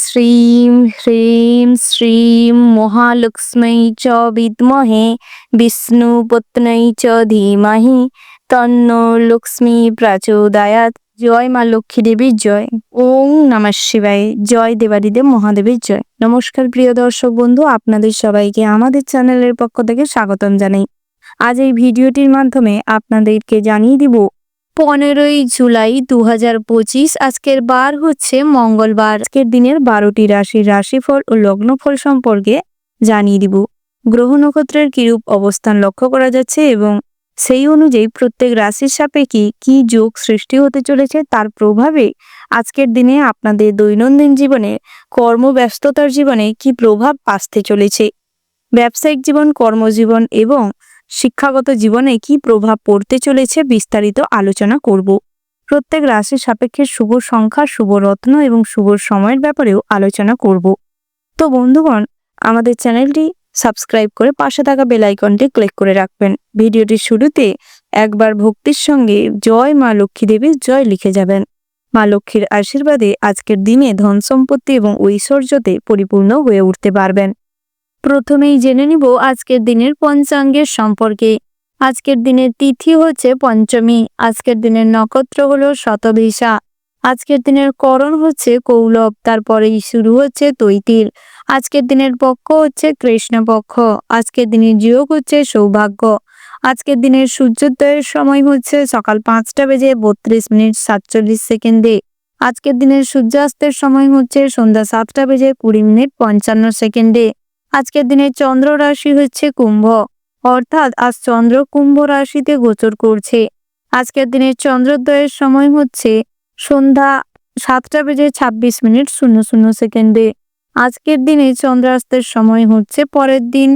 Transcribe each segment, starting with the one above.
শ্রীং হ্রিং শ্রীং মহালক্ষ্মী চ বিদ্মহে বিষ্ণুপত্নী চ ধীমহি তন্নো লক্ষ্মী প্রচোদয়াৎ। জয় মা লক্ষ্মী দেবীর জয়। ওম নমঃ শিবায়। জয় দেবাদিদেব মহাদেবের জয়। নমস্কার প্রিয় দর্শক বন্ধু, আপনাদের সবাইকে আমাদের চ্যানেলের পক্ষ থেকে স্বাগতম জানাই। আজ এই ভিডিওটির মাধ্যমে আপনাদেরকে জানিয়ে দিব 15ই জুলাই 2025। আজকের বার হচ্ছে মঙ্গলবার। আজকের দিনের 12টি রাশির রাশিফল ও লগ্নফল সম্পর্কে জানিয়ে দিব। গ্রহ নক্ষত্রের কিরূপ অবস্থান লক্ষ্য করা যাচ্ছে এবং সেই অনুযায়ী প্রত্যেক রাশির সাপেক্ষে কি যোগ সৃষ্টি হতে চলেছে তার প্রভাবে আজকের দিনে আপনাদের দৈনন্দিন জীবনে কর্মব্যস্ততার জীবনে কি প্রভাব আসতে চলেছে, ব্যবসায়িক জীবন, কর্মজীবন এবং শিক্ষাগত জীবনে কি প্রভাব পড়তে চলেছে বিস্তারিত আলোচনা করব। প্রত্যেক রাশির সাপেক্ষে শুভ সংখ্যা, শুভ রত্ন এবং শুভ সময়ের ব্যাপারেও আলোচনা করব। তো বন্ধুগণ, আমাদের চ্যানেলটি সাবস্ক্রাইব করে পাশে থাকা বেল আইকনটি ক্লিক করে রাখবেন। ভিডিওটির শুরুতে একবার ভক্তির সঙ্গে জয় মা লক্ষ্মী দেবীর জয় লিখে যাবেন। মা লক্ষ্মীর আশীর্বাদে আজকের দিনে ধন সম্পত্তি এবং ঐশ্বর্যতে পরিপূর্ণ হয়ে উঠতে পারবেন। প্রথমেই জেনে নিব আজকের দিনের পঞ্চাঙ্গের সম্পর্কে। আজকের দিনের তিথি হচ্ছে পঞ্চমী। আজকের দিনের নক্ষত্র হলো শতভিষা। আজকের দিনের করণ হচ্ছে কৌলব, তারপরেই শুরু হচ্ছে তৈতিল। আজকের দিনের পক্ষ হচ্ছে কৃষ্ণপক্ষ। আজকের দিনের যোগ হচ্ছে সৌভাগ্য। আজকের দিনের সূর্যোদয়ের সময় হচ্ছে সকাল 5:32:47। আজকের দিনের সূর্যাস্তের সময় হচ্ছে সন্ধ্যা 7:20:55। আজকের দিনের চন্দ্র রাশি হচ্ছে কুম্ভ, অর্থাৎ আজ চন্দ্র কুম্ভ রাশিতে গোচর করছে। আজকের দিনের চন্দ্রোদয়ের সময় হচ্ছে সন্ধ্যা 7:26:00। আজকের দিনে চন্দ্রাস্তের সময় হচ্ছে পরের দিন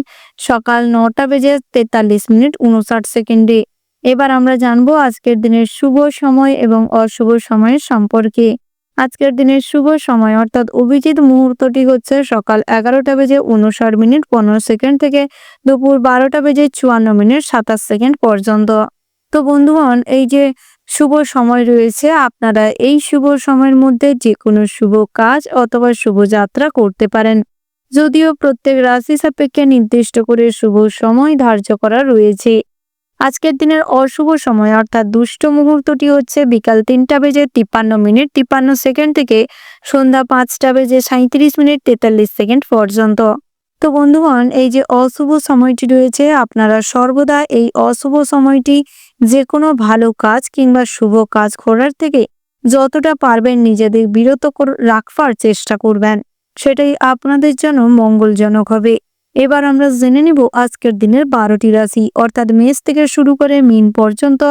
সকাল 9:43:59। এবার আমরা জানবো আজকের দিনের শুভ সময় এবং অশুভ সময়ের সম্পর্কে। আজকের দিনের শুভ সময় অর্থাৎ অভিজিৎ মুহূর্তটি হচ্ছে সকাল 11:59:15 থেকে দুপুর 12:54:27 পর্যন্ত। তো বন্ধুগণ, এই যে শুভ সময় রয়েছে, আপনারা এই শুভ সময়ের মধ্যে যে কোনো শুভ কাজ অথবা শুভ যাত্রা করতে পারেন। যদিও প্রত্যেক রাশি সাপেক্ষে নির্দিষ্ট করে শুভ সময় ধার্য করা রয়েছে। আজকের দিনের অশুভ সময় অর্থাৎ দুষ্ট মুহূর্তটি হচ্ছে বিকাল 3:53:53 থেকে সন্ধ্যা 5:37:43 পর্যন্ত। তো বন্ধুগণ, এই যে অশুভ সময়টি রয়েছে, আপনারা সর্বদা এই অশুভ সময়টি যে কোনো ভালো কাজ কিংবা শুভ কাজ করার থেকে যতটা পারবেন নিজেদের বিরত রাখবার চেষ্টা করবেন, সেটাই আপনাদের জন্য মঙ্গলজনক হবে। এবার আমরা জেনে নিব আজকের দিনের 12টি রাশি অর্থাৎ মেষ থেকে শুরু করে মীন পর্যন্ত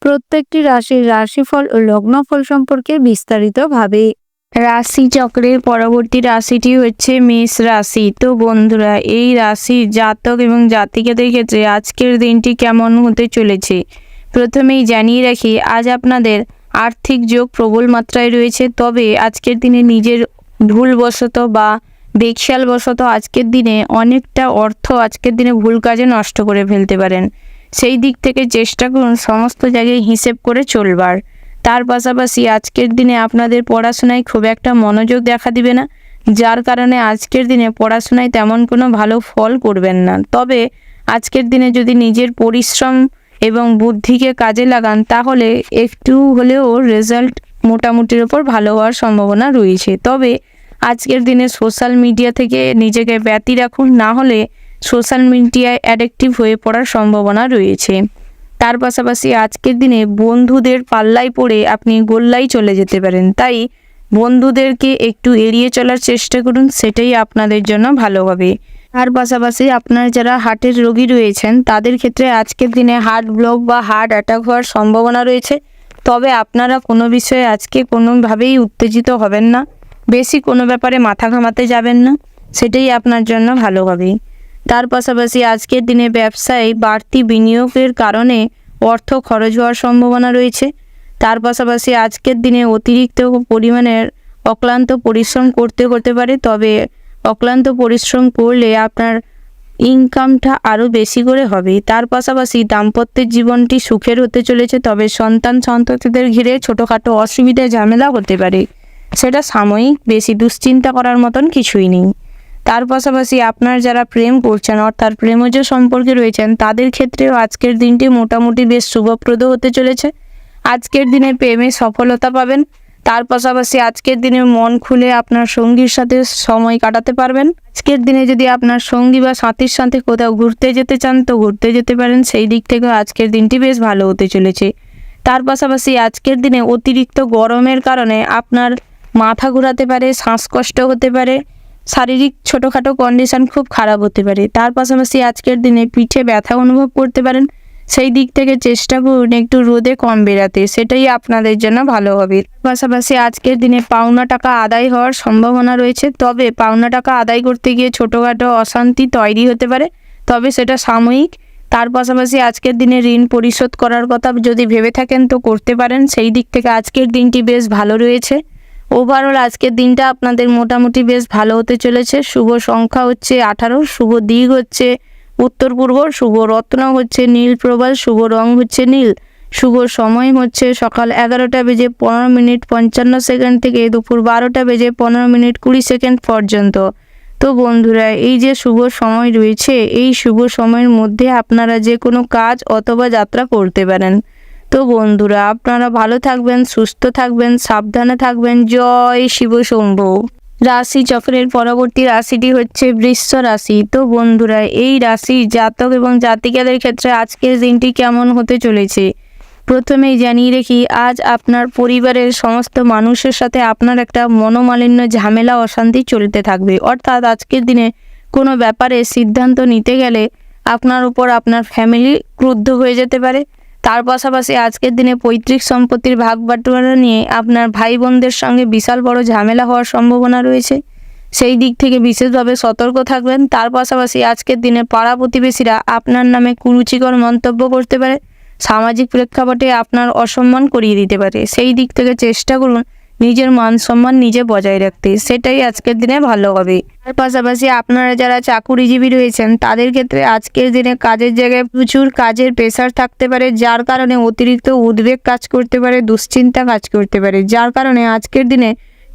প্রত্যেকটি রাশির রাশিফল ও লগ্নফল সম্পর্কে বিস্তারিতভাবে। রাশি চক্রের পরবর্তী রাশিটি হচ্ছে মেষ রাশি। তো বন্ধুরা, এই রাশির জাতক এবং জাতিকাদের ক্ষেত্রে আজকের দিনটি কেমন হতে চলেছে প্রথমেই জানিয়ে রাখি, আজ আপনাদের আর্থিক যোগ প্রবল মাত্রায় রয়েছে। তবে আজকের দিনে নিজের ভুলবশত বা বেখেয়ালবশত আজকের দিনে অনেকটা অর্থ আজকের দিনে ভুল কাজে নষ্ট করে ফেলতে পারেন। সেই দিক থেকে চেষ্টা করুন সমস্ত জায়গায় হিসেব করে চলবার। তার পাশাপাশি আজকের দিনে আপনাদের পড়াশোনায় খুব একটা মনোযোগ দেখা দিবে না, যার কারণে আজকের দিনে পড়াশোনায় তেমন কোনো ভালো ফল করবেন না। তবে আজকের দিনে যদি নিজের পরিশ্রম এবং বুদ্ধিকে কাজে লাগান তাহলে একটু হলেও রেজাল্ট মোটামুটির ওপর ভালো হওয়ার সম্ভাবনা রয়েছে। তবে আজকের দিনে সোশ্যাল মিডিয়া থেকে নিজেকে ব্যতি রাখুন, না হলে সোশ্যাল মিডিয়ায় অ্যাডিকটিভ হয়ে পড়ার সম্ভাবনা রয়েছে। তার পাশাপাশি আজকের দিনে বন্ধুদের পাল্লায় পড়ে আপনি গোল্লায় চলে যেতে পারেন, তাই বন্ধুদেরকে একটু এড়িয়ে চলার চেষ্টা করুন, সেটাই আপনাদের জন্য ভালো হবে। তার পাশাপাশি আপনার যারা হার্টের রোগী রয়েছেন তাদের ক্ষেত্রে আজকের দিনে হার্ট ব্লক বা হার্ট অ্যাটাক হওয়ার সম্ভাবনা রয়েছে। তবে আপনারা কোনো বিষয়ে আজকে কোনোভাবেই উত্তেজিত হবেন না, বেশি কোনো ব্যাপারে মাথা ঘামাতে যাবেন না, সেটাই আপনার জন্য ভালো হবে। তার পাশাপাশি আজকের দিনে ব্যবসায় বাড়তি বিনিয়োগের কারণে অর্থ খরচ হওয়ার সম্ভাবনা রয়েছে। তার পাশাপাশি আজকের দিনে অতিরিক্ত পরিমাণের অক্লান্ত পরিশ্রম করতে হতে পারে। তবে অক্লান্ত পরিশ্রম করলে আপনার ইনকামটা আরও বেশি করে হবে। তার পাশাপাশি দাম্পত্যের জীবনটি সুখের হতে চলেছে, তবে সন্তান সন্ততিদের ঘিরে ছোটোখাটো অসুবিধা ঝামেলা হতে পারে। সেটা সাময়িক, বেশি দুশ্চিন্তা করার মতন কিছুই নেই। তার পাশাপাশি আপনার যারা প্রেম করছেন অর্থাৎ প্রেমজ সম্পর্কে রয়েছেন তাদের ক্ষেত্রেও আজকের দিনটি মোটামুটি বেশ শুভপ্রদ হতে চলেছে। আজকের দিনে প্রেমে সফলতা পাবেন। তার পাশাপাশি আজকের দিনে মন খুলে আপনার সঙ্গীর সাথে সময় কাটাতে পারবেন। আজকের দিনে যদি আপনার সঙ্গী বা সাথীর সাথে কোথাও ঘুরতে যেতে চান তো ঘুরতে যেতে পারেন, সেই দিক থেকে আজকের দিনটি বেশ ভালো হতে চলেছে। তার পাশাপাশি আজকের দিনে অতিরিক্ত গরমের কারণে আপনার মাথা ঘোরাতে পারে, শ্বাসকষ্ট হতে পারে, শারীরিক ছোটোখাটো কন্ডিশন খুব খারাপ হতে পারে। তার পাশাপাশি আজকের দিনে পিঠে ব্যথা অনুভব করতে পারেন, সেই দিক থেকে চেষ্টা করুন একটু রোদে কম বেরাতে, সেটাই আপনাদের জন্য ভালো হবে। পাশাপাশি আজকের দিনে পাওনা টাকা আদায় হওয়ার সম্ভাবনা রয়েছে, তবে পাওনা টাকা আদায় করতে গিয়ে ছোটোখাটো অশান্তি তৈরি হতে পারে, তবে সেটা সাময়িক। তার পাশাপাশি আজকের দিনে ঋণ পরিশোধ করার কথা যদি ভেবে থাকেন তো করতে পারেন, সেই দিক থেকে আজকের দিনটি বেশ ভালো রয়েছে। ওভারঅল আজকের দিনটা আপনাদের মোটামুটি বেশ ভালো হতে চলেছে। শুভ সংখ্যা হচ্ছে 18, শুভ দিক হচ্ছে উত্তর পূর্ব, শুভ রত্ন হচ্ছে নীল প্রবাল, শুভ রং হচ্ছে নীল, শুভ সময় হচ্ছে সকাল 11টা বেজে 15 মিনিট 55 সেকেন্ড থেকে দুপুর 12টা বেজে 15 মিনিট 20 সেকেন্ড পর্যন্ত। তো বন্ধুরা, এই যে শুভ সময় রয়েছে এই শুভ সময়ের মধ্যে আপনারা যে কোনো কাজ অথবা যাত্রা করতে পারেন। তো বন্ধুরা, আপনারা ভালো থাকবেন, সুস্থ থাকবেন, সাবধানে থাকবেন। জয় শিব শম্ভু। রাশি চক্রের পরবর্তী রাশিটি হচ্ছে বৃশ্চ রাশি। তো বন্ধুরা, এই রাশি জাতক এবং জাতিকাদের ক্ষেত্রে আজকের দিনটি কেমন হতে চলেছে প্রথমেই জানিয়ে রেখি, আজ আপনার পরিবারের সমস্ত মানুষের সাথে আপনার একটা মনোমালিন্য, ঝামেলা, অশান্তি চলতে থাকবে। অর্থাৎ আজকের দিনে কোনো ব্যাপারে সিদ্ধান্ত নিতে গেলে আপনার উপর আপনার ফ্যামিলি ক্রুদ্ধ হয়ে যেতে পারে। তার পাশাপাশি আজকের দিনে পৈতৃক সম্পত্তির ভাগ বাটোয়ারা নিয়ে আপনার ভাই বোনদের সঙ্গে বিশাল বড় ঝামেলা হওয়ার সম্ভাবনা রয়েছে, সেই দিক থেকে বিশেষভাবে সতর্ক থাকবেন। তার পাশাপাশি আজকের দিনে পাড়া প্রতিবেশীরা আপনার নামে কুরুচিকর মন্তব্য করতে পারে, সামাজিক প্রেক্ষাপটে আপনার অসম্মান করিয়ে দিতে পারে, সেই দিক থেকে চেষ্টা করুন নিজের মান সম্মান নিজে বজায় রাখতে, সেটাই আজকের দিনে ভালো হবে। তার পাশাপাশি আপনারা যারা চাকুরিজীবী রয়েছেন তাদের ক্ষেত্রে আজকের দিনে কাজের জায়গায় প্রচুর কাজের প্রেশার থাকতে পারে, যার কারণে অতিরিক্ত উদ্বেগ কাজ করতে পারে, দুশ্চিন্তা কাজ করতে পারে, যার কারণে আজকের দিনে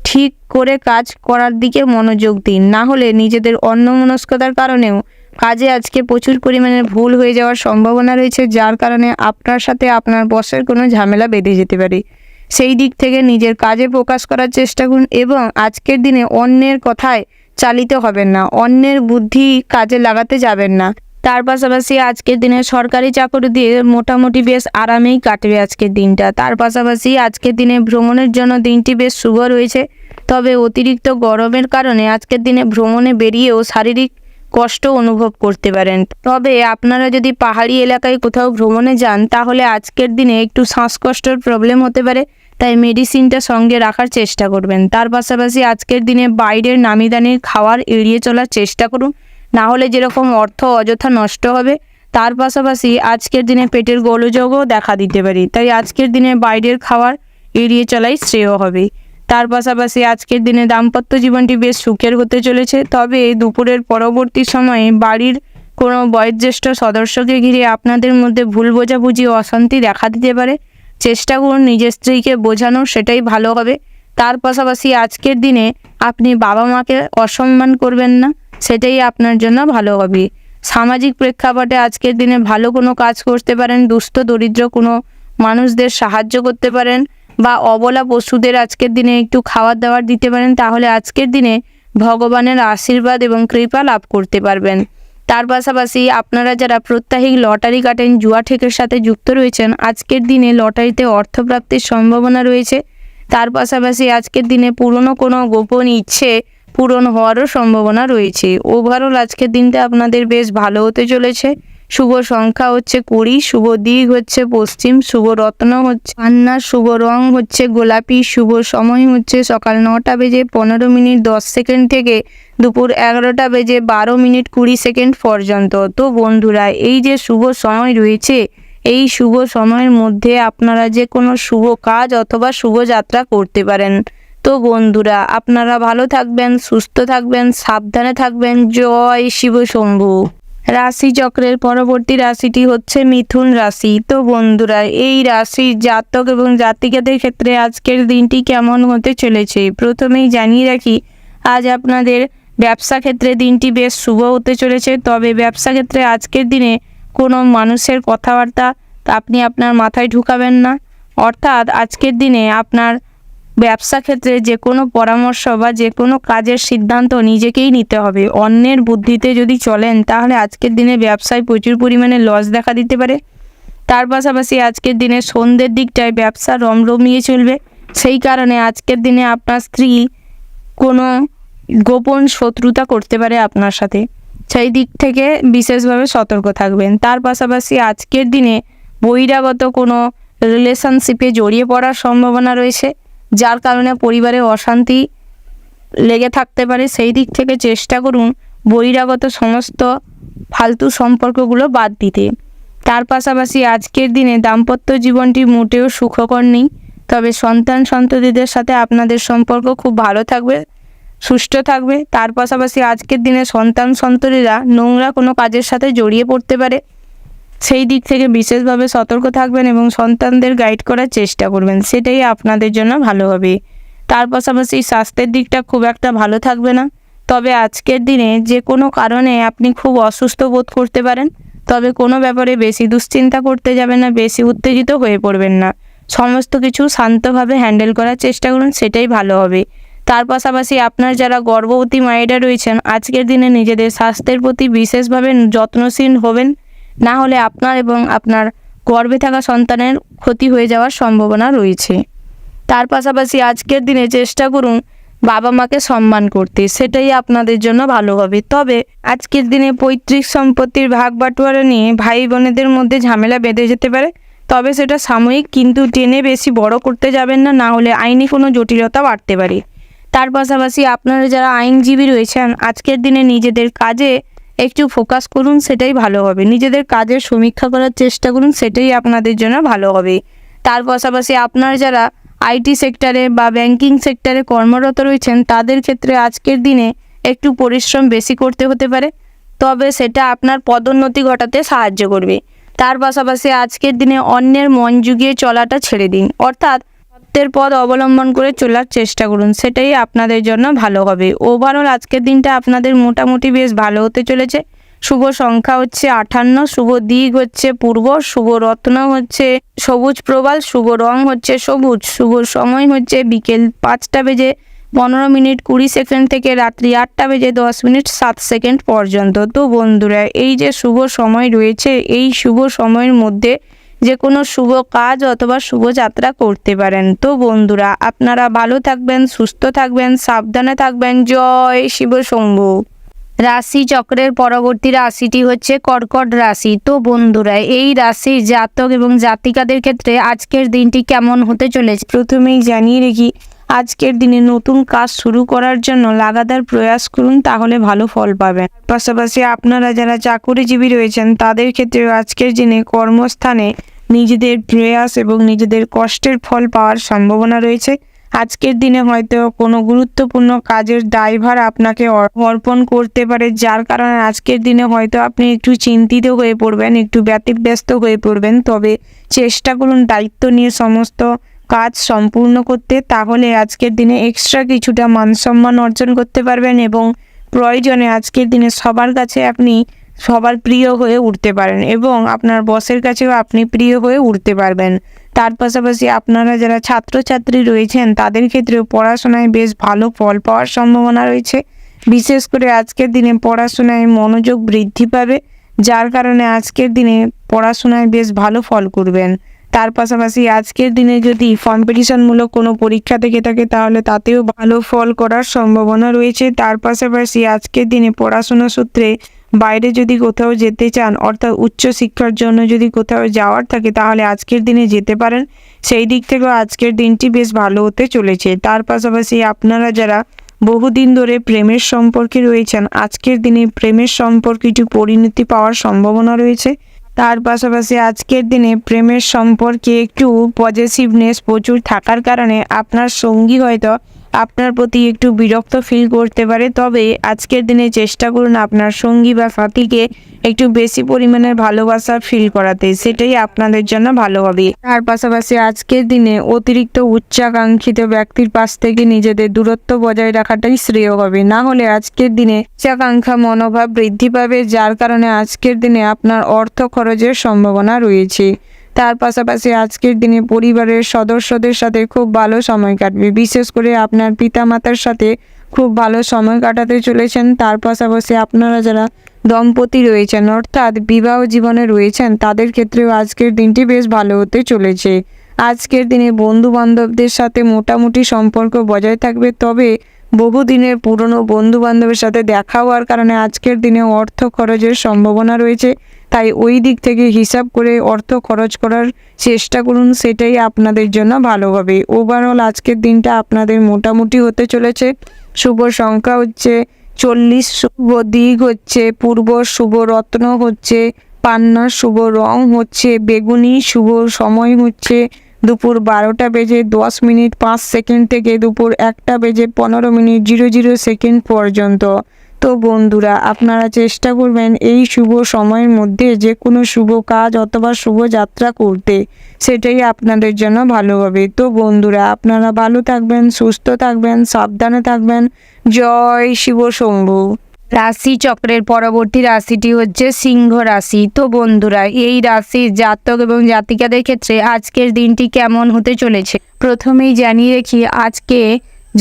ঠিক করে কাজ করার দিকে মনোযোগ দিন, না হলে নিজেদের অন্যমনস্কতার কারণেও কাজে আজকে প্রচুর পরিমাণে ভুল হয়ে যাওয়ার সম্ভাবনা রয়েছে, যার কারণে আপনার সাথে আপনার বসের কোনো ঝামেলা বেঁধে যেতে পারে। সেই দিক থেকে নিজের কাজে প্রকাশ করার চেষ্টা করুন এবং আজকের দিনে অন্যের কথায় চালিত হবেন না, অন্যের বুদ্ধি কাজে লাগাতে যাবেন না। তার পাশাপাশি আজকের দিনে সরকারি চাকরি দিয়ে মোটামুটি বেশ আরামেই কাটবে আজকের দিনটা। তার পাশাপাশি আজকের দিনে ভ্রমণের জন্য দিনটি বেশ শুভ রয়েছে, তবে অতিরিক্ত গরমের কারণে আজকের দিনে ভ্রমণে বেরিয়েও শারীরিক কষ্ট অনুভব করতে পারেন। তবে আপনারা যদি পাহাড়ি এলাকায় কোথাও ভ্রমণে যান তাহলে আজকের দিনে একটু শ্বাসকষ্টের প্রবলেম হতে পারে, তাই মেডিসিনটা সঙ্গে রাখার চেষ্টা করবেন। তার পাশাপাশি আজকের দিনে বাইরের নামিদানির খাবার এড়িয়ে চলার চেষ্টা করুন, না হলে যেরকম অর্থ অযথা নষ্ট হবে। তার পাশাপাশি আজকের দিনে পেটের গোলযোগও দেখা দিতে পারে, তাই আজকের দিনে বাইরের খাবার এড়িয়ে চলাই শ্রেয় হবে। তার পাশাপাশি আজকের দিনে দাম্পত্য জীবনটি বেশ সুখের হতে চলেছে, তবে দুপুরের পরবর্তী সময়ে বাড়ির কোনো বয়োজ্যেষ্ঠ সদস্যকে ঘিরে আপনাদের মধ্যে ভুল বোঝাবুঝি ও অশান্তি দেখা দিতে পারে, চেষ্টা করুন নিজের স্ত্রীকে বোঝানোর, সেটাই ভালো হবে। তার পাশাপাশি আজকের দিনে আপনি বাবা মাকে অসম্মান করবেন না, সেটাই আপনার জন্য ভালো হবে। সামাজিক প্রেক্ষাপটে আজকের দিনে ভালো কোনো কাজ করতে পারেন, দুস্থ দরিদ্র কোনো মানুষদের সাহায্য করতে পারেন বা অবলা পশুদের আজকের দিনে একটু খাবার দাবার দিতে পারেন, তাহলে আজকের দিনে ভগবানের আশীর্বাদ এবং কৃপা লাভ করতে পারবেন। তার পাশাপাশি আপনারা যারা প্রত্যাহিক লটারি কাটেন, জুয়া ঠেকের সাথে যুক্ত রয়েছেন, আজকের দিনে লটারিতে অর্থপ্রাপ্তির সম্ভাবনা রয়েছে। তার পাশাপাশি আজকের দিনে পুরনো কোনো গোপন ইচ্ছে পূরণ হওয়ারও সম্ভাবনা রয়েছে। ওভারঅল আজকের দিনটা আপনাদের বেশ ভালো হতে চলেছে। শুভ সংখ্যা হচ্ছে 20, শুভ দিক হচ্ছে পশ্চিম, শুভ রত্ন হচ্ছে পান্না, শুভ রং হচ্ছে গোলাপি, শুভ সময় হচ্ছে সকাল 9টা বেজে 15 মিনিট 10 সেকেন্ড থেকে দুপুর 11টা বেজে 12 মিনিট 20 সেকেন্ড পর্যন্ত। তো বন্ধুরা, এই যে শুভ সময় রয়েছে এই শুভ সময়ের মধ্যে আপনারা যে কোনো শুভ কাজ অথবা শুভ যাত্রা করতে পারেন। তো বন্ধুরা, আপনারা ভালো থাকবেন, সুস্থ থাকবেন, সাবধানে থাকবেন। জয় শিব শম্ভু। রাশি চক্রের পরবর্তী রাশিটি হচ্ছে মিথুন রাশি। তো বন্ধুরা, এই রাশির জাতক এবং জাতিকাদের ক্ষেত্রে আজকের দিনটি কেমন হতে চলেছে প্রথমেই জানিয়ে রাখি, আজ আপনাদের ব্যবসা ক্ষেত্রে দিনটি বেশ শুভ হতে চলেছে। তবে ব্যবসা ক্ষেত্রে আজকের দিনে কোনো মানুষের কথাবার্তা আপনি আপনার মাথায় ঢুকাবেন না। অর্থাৎ আজকের দিনে আপনার ব্যবসা ক্ষেত্রে যে কোনো পরামর্শ বা যে কোনো কাজের সিদ্ধান্ত নিজেকেই নিতে হবে। অন্যের বুদ্ধিতে যদি চলেন তাহলে আজকের দিনে ব্যবসায় প্রচুর পরিমাণে লস দেখা দিতে পারে। তার পাশাপাশি আজকের দিনে সন্ধ্যের দিকটায় ব্যবসা রমরমিয়ে চলবে। সেই কারণে আজকের দিনে আপনার স্ত্রী কোনো গোপন শত্রুতা করতে পারে আপনার সাথে, সেই দিক থেকে বিশেষভাবে সতর্ক থাকবেন। তার পাশাপাশি আজকের দিনে বহিরাগত কোনো রিলেশনশিপে জড়িয়ে পড়ার সম্ভাবনা রয়েছে, যার কারণে পরিবারে অশান্তি লেগে থাকতে পারে। সেই দিক থেকে চেষ্টা করুন বহিরাগত সমস্ত ফালতু সম্পর্কগুলো বাদ দিতে। তার পাশাপাশি আজকের দিনে দাম্পত্য জীবনটি মোটেও সুখকর নেই। তবে সন্তানদের সাথে আপনাদের সম্পর্ক খুব ভালো থাকবে, সুষ্ঠু থাকবে। তার পাশাপাশি আজকের দিনে সন্তানরা নোংরা কোনো কাজের সাথে জড়িয়ে পড়তে পারে, সেই দিক থেকে বিশেষভাবে সতর্ক থাকবেন এবং সন্তানদের গাইড করার চেষ্টা করবেন, সেটাই আপনাদের জন্য ভালো হবে। তার পাশাপাশি স্বাস্থ্যের দিকটা খুব একটা ভালো থাকবে না। তবে আজকের দিনে যে কোনো কারণে আপনি খুব অসুস্থ বোধ করতে পারেন। তবে কোনো ব্যাপারে বেশি দুশ্চিন্তা করতে যাবেন না, বেশি উত্তেজিত হয়ে পড়বেন না। সমস্ত কিছু শান্তভাবে হ্যান্ডেল করার চেষ্টা করুন, সেটাই ভালো হবে। তার পাশাপাশি আপনার যারা গর্ভবতী মায়েরা রয়েছেন আজকের দিনে নিজেদের স্বাস্থ্যের প্রতি বিশেষভাবে যত্নশীল হবেন, না হলে আপনার এবং আপনার গর্ভে থাকা সন্তানের ক্ষতি হয়ে যাওয়ার সম্ভাবনা রয়েছে। তার পাশাপাশি আজকের দিনে চেষ্টা করুন বাবা মাকে সম্মান করতে, সেটাই আপনাদের জন্য ভালো হবে। তবে আজকের দিনে পৈতৃক সম্পত্তির ভাগ বাটোয়ারা নিয়ে ভাই বোনেদের মধ্যে ঝামেলা বেঁধে যেতে পারে। তবে সেটা সাময়িক, কিন্তু টেনে বেশি বড় করতে যাবেন না, না হলে আইনি কোনো জটিলতা বাড়তে পারে। তার পাশাপাশি আপনারা যারা আইনজীবী রয়েছেন আজকের দিনে নিজেদের কাজে একটু ফোকাস করুন, সেটাই ভালো হবে। নিজেদের কাজের সমীক্ষা করার চেষ্টা করুন, সেটাই আপনাদের জন্য ভালো হবে। তার পাশাপাশি আপনারা যারা আইটি সেক্টরে বা ব্যাংকিং সেক্টরে কর্মরত রয়েছেন তাদের ক্ষেত্রে আজকের দিনে একটু পরিশ্রম বেশি করতে হতে পারে, তবে সেটা আপনার পদোন্নতি ঘটাতে সাহায্য করবে। তার পাশাপাশি আজকের দিনে অন্যের মন জুগিয়ে চলাটা ছেড়ে দিন, অর্থাৎ সত্যের পথ অবলম্বন করে চলার চেষ্টা করুন, সেটাই আপনাদের জন্য ভালো হবে। ওভারঅল আজকের দিনটা আপনাদের মোটামুটি বেশ ভালো হতে চলেছে। শুভ সংখ্যা হচ্ছে 58, শুভ দিক হচ্ছে পূর্ব, শুভ রত্ন হচ্ছে সবুজ প্রবাল, শুভ রং হচ্ছে সবুজ, শুভ সময় হচ্ছে বিকেল 5:15:20 থেকে রাত্রি 8:10:07 পর্যন্ত। তো বন্ধুরা, এই যে শুভ সময় রয়েছে, এই শুভ সময়ের মধ্যে যে কোনো শুভ কাজ অথবা শুভ যাত্রা করতে পারেন। তো বন্ধুরা, আপনারা ভালো থাকবেন, সুস্থ থাকবেন, সাবধানে থাকবেন। জয় শিব শম্ভু। রাশি চক্রের পরবর্তী রাশিটি হচ্ছে কর্কট রাশি। তো বন্ধুরা, এই রাশির জাতক এবং জাতিকাদের ক্ষেত্রে আজকের দিনটি কেমন হতে চলেছে প্রথমেই জানিয়ে রেখি, আজকের দিনে নতুন কাজ শুরু করার জন্য লাগাতার প্রয়াস করুন, তাহলে ভালো ফল পাবেন। পাশাপাশি আপনারা যারা চাকুরিজীবী রয়েছেন তাদের ক্ষেত্রে আজকের দিনে কর্মস্থানে নিজেদের প্রয়াস এবং নিজেদের কষ্টের ফল পাওয়ার সম্ভাবনা রয়েছে। আজকের দিনে হয়তো কোনো গুরুত্বপূর্ণ কাজের দায়ভার আপনাকে অর্পণ করতে পারে, যার কারণে আজকের দিনে হয়তো আপনি একটু চিন্তিত হয়ে পড়বেন, একটু ব্যতিব্যস্ত হয়ে পড়বেন। তবে চেষ্টা করুন দায়িত্ব নিয়ে সমস্ত কাজ সম্পূর্ণ করতে, তাহলে আজকের দিনে এক্সট্রা কিছুটা মান সম্মান অর্জন করতে পারবেন এবং প্রয়োজনে আজকের দিনে সবার কাছে আপনি সবার প্রিয় হয়ে উঠতে পারেন এবং আপনার বসের কাছেও আপনি প্রিয় হয়ে উঠতে পারবেন। তার পাশাপাশি আপনারা যারা ছাত্রছাত্রী রয়েছেন তাদের ক্ষেত্রেও পড়াশোনায় বেশ ভালো ফল পাওয়ার সম্ভাবনা রয়েছে। বিশেষ করে আজকের দিনে পড়াশোনায় মনোযোগ বৃদ্ধি পাবে, যার কারণে আজকের দিনে পড়াশোনায় বেশ ভালো ফল করবেন। তার পাশাপাশি আজকের দিনে যদি কম্পিটিশনমূলক কোনো পরীক্ষা থেকে থাকে তাহলে তাতেও ভালো ফল করার সম্ভাবনা রয়েছে। তার পাশাপাশি আজকের দিনে পড়াশোনা সূত্রে বাইরে যদি কোথাও যেতে চান, অর্থাৎ উচ্চশিক্ষার জন্য যদি কোথাও যাওয়ার থাকে তাহলে আজকের দিনে যেতে পারেন। সেই দিক থেকেও আজকের দিনটি বেশ ভালো হতে চলেছে। তার পাশাপাশি আপনারা যারা বহুদিন ধরে প্রেমের সম্পর্কে রয়েছেন আজকের দিনে প্রেমের সম্পর্কে একটু পরিণতি পাওয়ার সম্ভাবনা রয়েছে। তার পাশাপাশি আজকের দিনে প্রেমের সম্পর্কে একটু পজিটিভনেস প্রচুর থাকার কারণে আপনার সঙ্গী হয়তো আপনার প্রতি একটু বিরক্ত ফিল করতে পারে, তবে আজকের দিনে চেষ্টা করুন আপনার সঙ্গী বা সাথীকে একটু বেশি পরিমাণে ভালোবাসা ফিল করাতে, সেটাই আপনাদের জন্য ভালো হবে। তার পাশাপাশি আজকের দিনে অতিরিক্ত উচ্চাকাঙ্ক্ষিত ব্যক্তির পাশ থেকে নিজেদের দূরত্ব বজায় রাখাটাই শ্রেয় হবে, না হলে আজকের দিনে উচ্চাকাঙ্ক্ষা মনোভাব বৃদ্ধি পাবে, যার কারণে আজকের দিনে আপনার অর্থ খরচের সম্ভাবনা রয়েছে। তার পাশাপাশি আজকের দিনে পরিবারের সদস্যদের সাথে খুব ভালো সময় কাটবে, বিশেষ করে আপনার পিতামাতার সাথে খুব ভালো সময় কাটাতে চলেছেন। তার পাশাপাশি আপনারা যারা দম্পতি রয়েছেন অর্থাৎ বিবাহ জীবনে রয়েছেন তাদের ক্ষেত্রেও আজকের দিনটি বেশ ভালো হতে চলেছে। আজকের দিনে বন্ধু বান্ধবদের সাথে মোটামুটি সম্পর্ক বজায় থাকবে, তবে বহুদিনের পুরনো বন্ধু বান্ধবের সাথে দেখা হওয়ার কারণে আজকের দিনে অর্থ খরচের সম্ভাবনা রয়েছে, তাই ওই দিক থেকে হিসাব করে অর্থ খরচ করার চেষ্টা করুন, সেটাই আপনাদের জন্য ভালো হবে। ওভারঅল আজকের দিনটা আপনাদের মোটামুটি হতে চলেছে। শুভ সংখ্যা হচ্ছে 40, শুভ দিক হচ্ছে পূর্ব, শুভ রত্ন হচ্ছে পান্না, শুভ রং হচ্ছে বেগুনি, শুভ সময় হচ্ছে দুপুর 12টা বেজে 10 মিনিট 5 সেকেন্ড থেকে দুপুর 1টা বেজে 15 মিনিট 00 সেকেন্ড পর্যন্ত। তো বন্ধুরা, আপনারা চেষ্টা করবেন এই শুভ সময়ের মধ্যে যে কোনো শুভ কাজ অথবা শুভ যাত্রা করতে, সেটাই আপনাদের জন্য ভালো হবে। তো বন্ধুরা, আপনারা ভালো থাকবেন, সুস্থ থাকবেন, সাবধানে থাকবেন। জয় শিব শম্ভু। রাশি চক্রের পরবর্তী রাশিটি হচ্ছে সিংহ রাশি। তো বন্ধুরা, এই রাশির জাতক এবং জাতিকাদের ক্ষেত্রে আজকের দিনটি কেমন হতে চলেছে প্রথমেই জানিয়ে রাখি, আজকে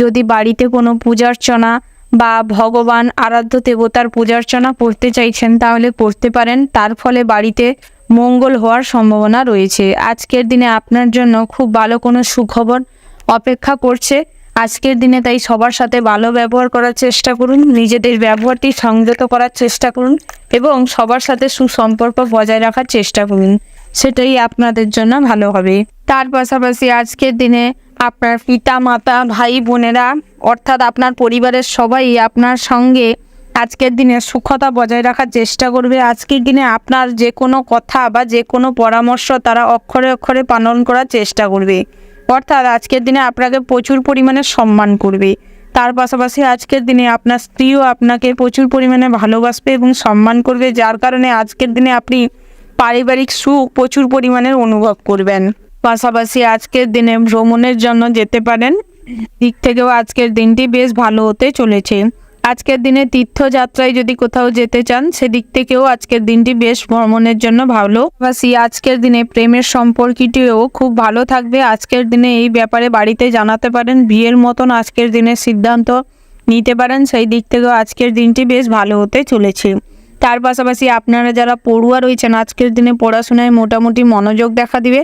যদি বাড়িতে কোনো পূজার্চনা বা ভগবান আরাধ্য দেবতার পূজার্চনা করতে চাইছেন তাহলে করতে পারেন, তার ফলে বাড়িতে মঙ্গল হওয়ার সম্ভাবনা রয়েছে। আজকের দিনে আপনার জন্য খুব ভালো কোনো সুখবর অপেক্ষা করছে আজকের দিনে, তাই সবার সাথে ভালো ব্যবহার করার চেষ্টা করুন, নিজেদের ব্যবহারটি সংযত করার চেষ্টা করুন এবং সবার সাথে সুসম্পর্ক বজায় রাখার চেষ্টা করুন, সেটাই আপনাদের জন্য ভালো হবে। তার পাশাপাশি আজকের দিনে আপনার পিতা মাতা ভাই বোনেরা অর্থাৎ আপনার পরিবারের সবাই আপনার সঙ্গে আজকের দিনে সুখতা বজায় রাখার চেষ্টা করবে। আজকের দিনে আপনার যে কোনো কথা বা যে কোনো পরামর্শ তারা অক্ষরে অক্ষরে পালন করার চেষ্টা করবে, অর্থাৎ আজকের দিনে আপনাকে প্রচুর পরিমাণে সম্মান করবে। তার পাশাপাশি আজকের দিনে আপনার স্ত্রীও আপনাকে প্রচুর পরিমাণে ভালোবাসবে এবং সম্মান করবে, যার কারণে আজকের দিনে আপনি পারিবারিক সুখ প্রচুর পরিমাণে অনুভব করবেন। পাশাপাশি আজকের দিনে ভ্রমণের জন্য যেতে পারেন, দিক থেকেও আজকের দিনটি বেশ ভালো হতে চলেছে। আজকের দিনে তীর্থযাত্রায় যদি কোথাও যেতে চান সেদিক থেকেও আজকের দিনটি বেশ ভ্রমণের জন্য ভালো। পাশাপাশি আজকের দিনে প্রেমের সম্পর্কটিও খুব ভালো থাকবে। আজকের দিনে এই ব্যাপারে বাড়িতে জানাতে পারেন, বিয়ের মতন আজকের দিনে সিদ্ধান্ত নিতে পারেন, সেই দিক থেকেও আজকের দিনটি বেশ ভালো হতে চলেছে। তার পাশাপাশি আপনারা যারা পড়ুয়া রয়েছেন আজকের দিনে পড়াশোনায় মোটামুটি মনোযোগ দেখা দিবে।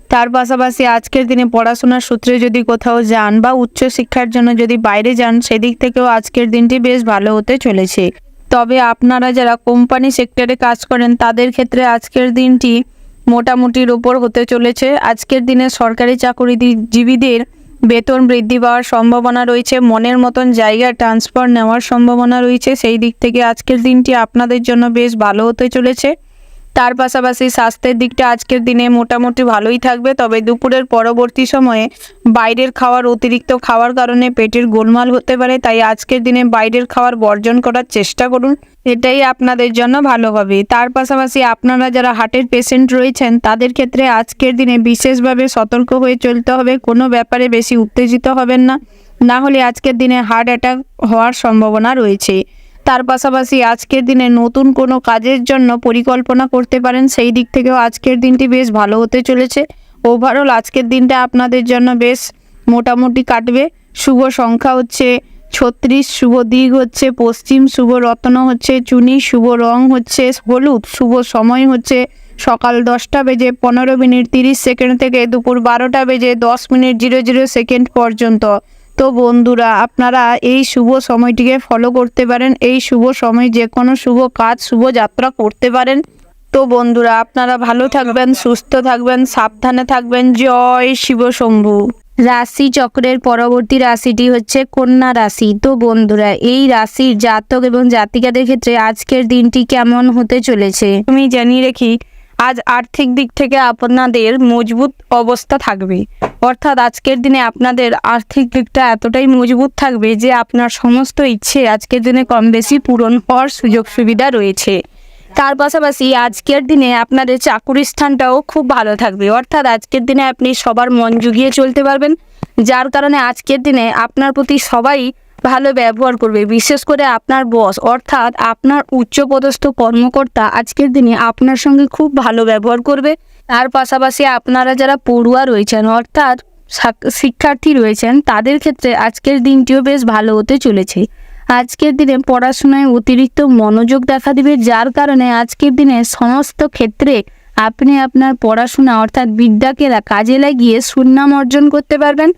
তার পাশাপাশি আজকের দিনে পড়াশোনার সূত্রে যদি কোথাও যান বা উচ্চশিক্ষার জন্য যদি বাইরে যান সেদিক থেকেও আজকের দিনটি বেশ ভালো হতে চলেছে। তবে আপনারা যারা কোম্পানি সেক্টরে কাজ করেন তাদের ক্ষেত্রে আজকের দিনটি মোটামুটির ওপর হতে চলেছে। আজকের দিনে সরকারি চাকরিজীবীদের বেতন বৃদ্ধি পাওয়ার সম্ভাবনা রয়েছে, মনের মতন জায়গায় ট্রান্সফার নেওয়ার সম্ভাবনা রয়েছে, সেই দিক থেকে আজকের দিনটি আপনাদের জন্য বেশ ভালো হতে চলেছে। তার পাশাপাশি স্বাস্থ্যের দিকটা আজকের দিনে মোটামুটি ভালোই থাকবে, তবে দুপুরের পরবর্তী সময়ে বাইরের খাওয়ার অতিরিক্ত খাওয়ার কারণে পেটের গোলমাল হতে পারে, তাই আজকের দিনে বাইরের খাওয়ার বর্জন করার চেষ্টা করুন, এটাই আপনাদের জন্য ভালো হবে। তার পাশাপাশি আপনারা যারা হার্টের পেশেন্ট রয়েছেন তাদের ক্ষেত্রে আজকের দিনে বিশেষভাবে সতর্ক হয়ে চলতে হবে, কোনো ব্যাপারে বেশি উত্তেজিত হবেন না, না হলে আজকের দিনে হার্ট অ্যাটাক হওয়ার সম্ভাবনা রয়েছে। তার পাশাপাশি আজকের দিনে নতুন কোনো কাজের জন্য পরিকল্পনা করতে পারেন, সেই দিক থেকেও আজকের দিনটি বেশ ভালো হতে চলেছে। ওভারঅল আজকের দিনটা আপনাদের জন্য বেশ মোটামুটি কাটবে। শুভ সংখ্যা হচ্ছে 36, শুভ দিক হচ্ছে পশ্চিম, শুভ রত্ন হচ্ছে চুনি, শুভ রং হচ্ছে হলুদ, শুভ সময় হচ্ছে সকাল 10টা বেজে 15 মিনিট 30 সেকেন্ড থেকে দুপুর 12টা বেজে 10 মিনিট 00 সেকেন্ড পর্যন্ত। তো বন্ধুরা, আপনারা এই শুভ সময়টিকে ফলো করতে পারেন, এই শুভ সময় যে কোনো শুভ কাজ শুভ যাত্রা করতে পারেন। তো বন্ধুরা, আপনারা ভালো থাকবেন, সুস্থ থাকবেন, সাবধানে থাকবেন। জয় শিব শম্ভু। রাশি চক্রের পরবর্তী রাশিটি হচ্ছে কন্যা রাশি। তো বন্ধুরা, এই রাশির জাতক এবং জাতিকাদের ক্ষেত্রে আজকের দিনটি কেমন হতে চলেছে আমি জানিয়ে রাখি, আজ আর্থিক দিক থেকে আপনাদের মজবুত অবস্থা থাকবে, অর্থাৎ আজকের দিনে আপনাদের আর্থিক দিকটা এতটাই মজবুত থাকবে যে আপনার সমস্ত ইচ্ছে আজকের দিনে কম বেশি পূরণ হওয়ার সুযোগ সুবিধা রয়েছে। তার পাশাপাশি আজকের দিনে আপনাদের চাকুরি স্থানটাও খুব ভালো থাকবে, অর্থাৎ আজকের দিনে আপনি সবার মন জুগিয়ে চলতে পারবেন, যার কারণে আজকের দিনে আপনার প্রতি সবাই ভালো ব্যবহার করবে। বিশেষ করে আপনার বস অর্থাৎ আপনার উচ্চপদস্থ কর্মকর্তা আজকের দিনে আপনার সঙ্গে খুব ভালো ব্যবহার করবে। তার পাশাপাশি আপনারা যারা পড়ুয়া রয়েছেন অর্থাৎ শিক্ষার্থী রয়েছেন তাদের ক্ষেত্রে আজকের দিনটিও বেশ ভালো হতে চলেছে। আজকের দিনে পড়াশোনায় অতিরিক্ত মনোযোগ দেখা দিবে, যার কারণে আজকের দিনে সমস্ত ক্ষেত্রে আপনি আপনার পড়াশোনা অর্থাৎ বিদ্যাকে কাজে লাগিয়ে সুনাম অর্জন করতে পারবেন।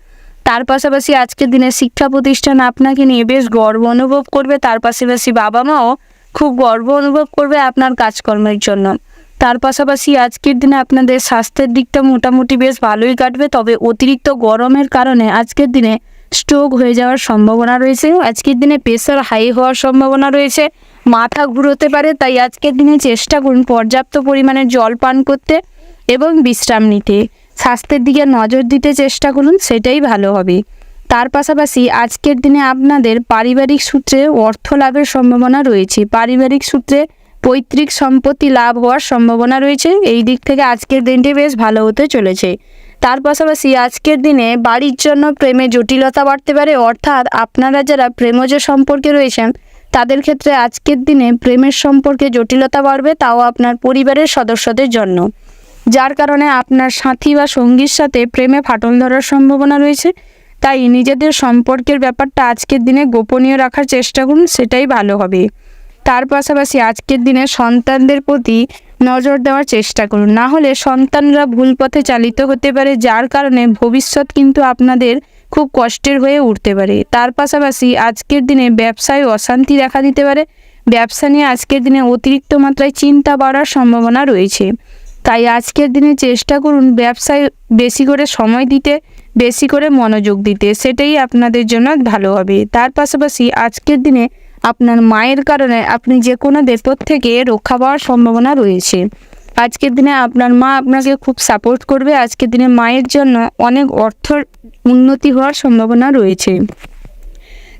তার পাশাপাশি আজকের দিনে শিক্ষা প্রতিষ্ঠান আপনাকে নিয়ে বেশ গর্ব অনুভব করবে, তার পাশাপাশি বাবা মাও খুব গর্ব অনুভব করবে আপনার কাজকর্মের জন্য। তার পাশাপাশি আজকের দিনে আপনাদের স্বাস্থ্যের দিকটা মোটামুটি বেশ ভালোই কাটবে, তবে অতিরিক্ত গরমের কারণে আজকের দিনে স্ট্রোক হয়ে যাওয়ার সম্ভাবনা রয়েছে। আজকের দিনে প্রেশার হাই হওয়ার সম্ভাবনা রয়েছে, মাথা ঘুরোতে পারে। তাই আজকের দিনে চেষ্টা করুন পর্যাপ্ত পরিমাণে জল পান করতে এবং বিশ্রাম নিতে। স্বাস্থ্যের দিকে নজর দিতে চেষ্টা করুন, সেটাই ভালো হবে। তার পাশাপাশি আজকের দিনে আপনাদের পারিবারিক সূত্রে অর্থ লাভের সম্ভাবনা রয়েছে, পারিবারিক সূত্রে পৈতৃক সম্পত্তি লাভ হওয়ার সম্ভাবনা রয়েছে। এই দিক থেকে আজকের দিনটি বেশ ভালো হতে চলেছে। তার পাশাপাশি আজকের দিনে বাড়ির জন্য প্রেমে জটিলতা বাড়তে পারে, অর্থাৎ আপনারা যারা প্রেমজ সম্পর্কে রয়েছেন তাদের ক্ষেত্রে আজকের দিনে প্রেমের সম্পর্কে জটিলতা বাড়বে, তাও আপনার পরিবারের সদস্যদের জন্য, যার কারণে আপনার সাথী বা সঙ্গীর সাথে প্রেমে ফাটল ধরার সম্ভাবনা রয়েছে। তাই নিজেদের সম্পর্কের ব্যাপারটা আজকের দিনে গোপনীয় রাখার চেষ্টা করুন, সেটাই ভালো হবে। তার পাশাপাশি আজকের দিনে সন্তানদের প্রতি নজর দেওয়ার চেষ্টা করুন, না হলে সন্তানরা ভুল পথে চালিত হতে পারে, যার কারণে ভবিষ্যৎ কিন্তু আপনাদের খুব কষ্টের হয়ে উঠতে পারে। তার পাশাপাশি আজকের দিনে ব্যবসায় অশান্তি দেখা দিতে পারে, ব্যবসা নিয়ে আজকের দিনে অতিরিক্ত মাত্রায় চিন্তা বাড়ার সম্ভাবনা রয়েছে। তাই আজকের দিনে চেষ্টা করুন ব্যবসায় বেশি করে সময় দিতে, বেশি করে মনোযোগ দিতে, সেটাই আপনাদের জন্য ভালো হবে। তার পাশাপাশি আজকের দিনে আপনার মায়ের কারণে আপনি যে কোনো বিপদ থেকে রক্ষা পাওয়ার সম্ভাবনা রয়েছে। আজকের দিনে আপনার মা আপনাকে খুব সাপোর্ট করবে, আজকের দিনে মায়ের জন্য অনেক অর্থ উন্নতি হওয়ার সম্ভাবনা রয়েছে।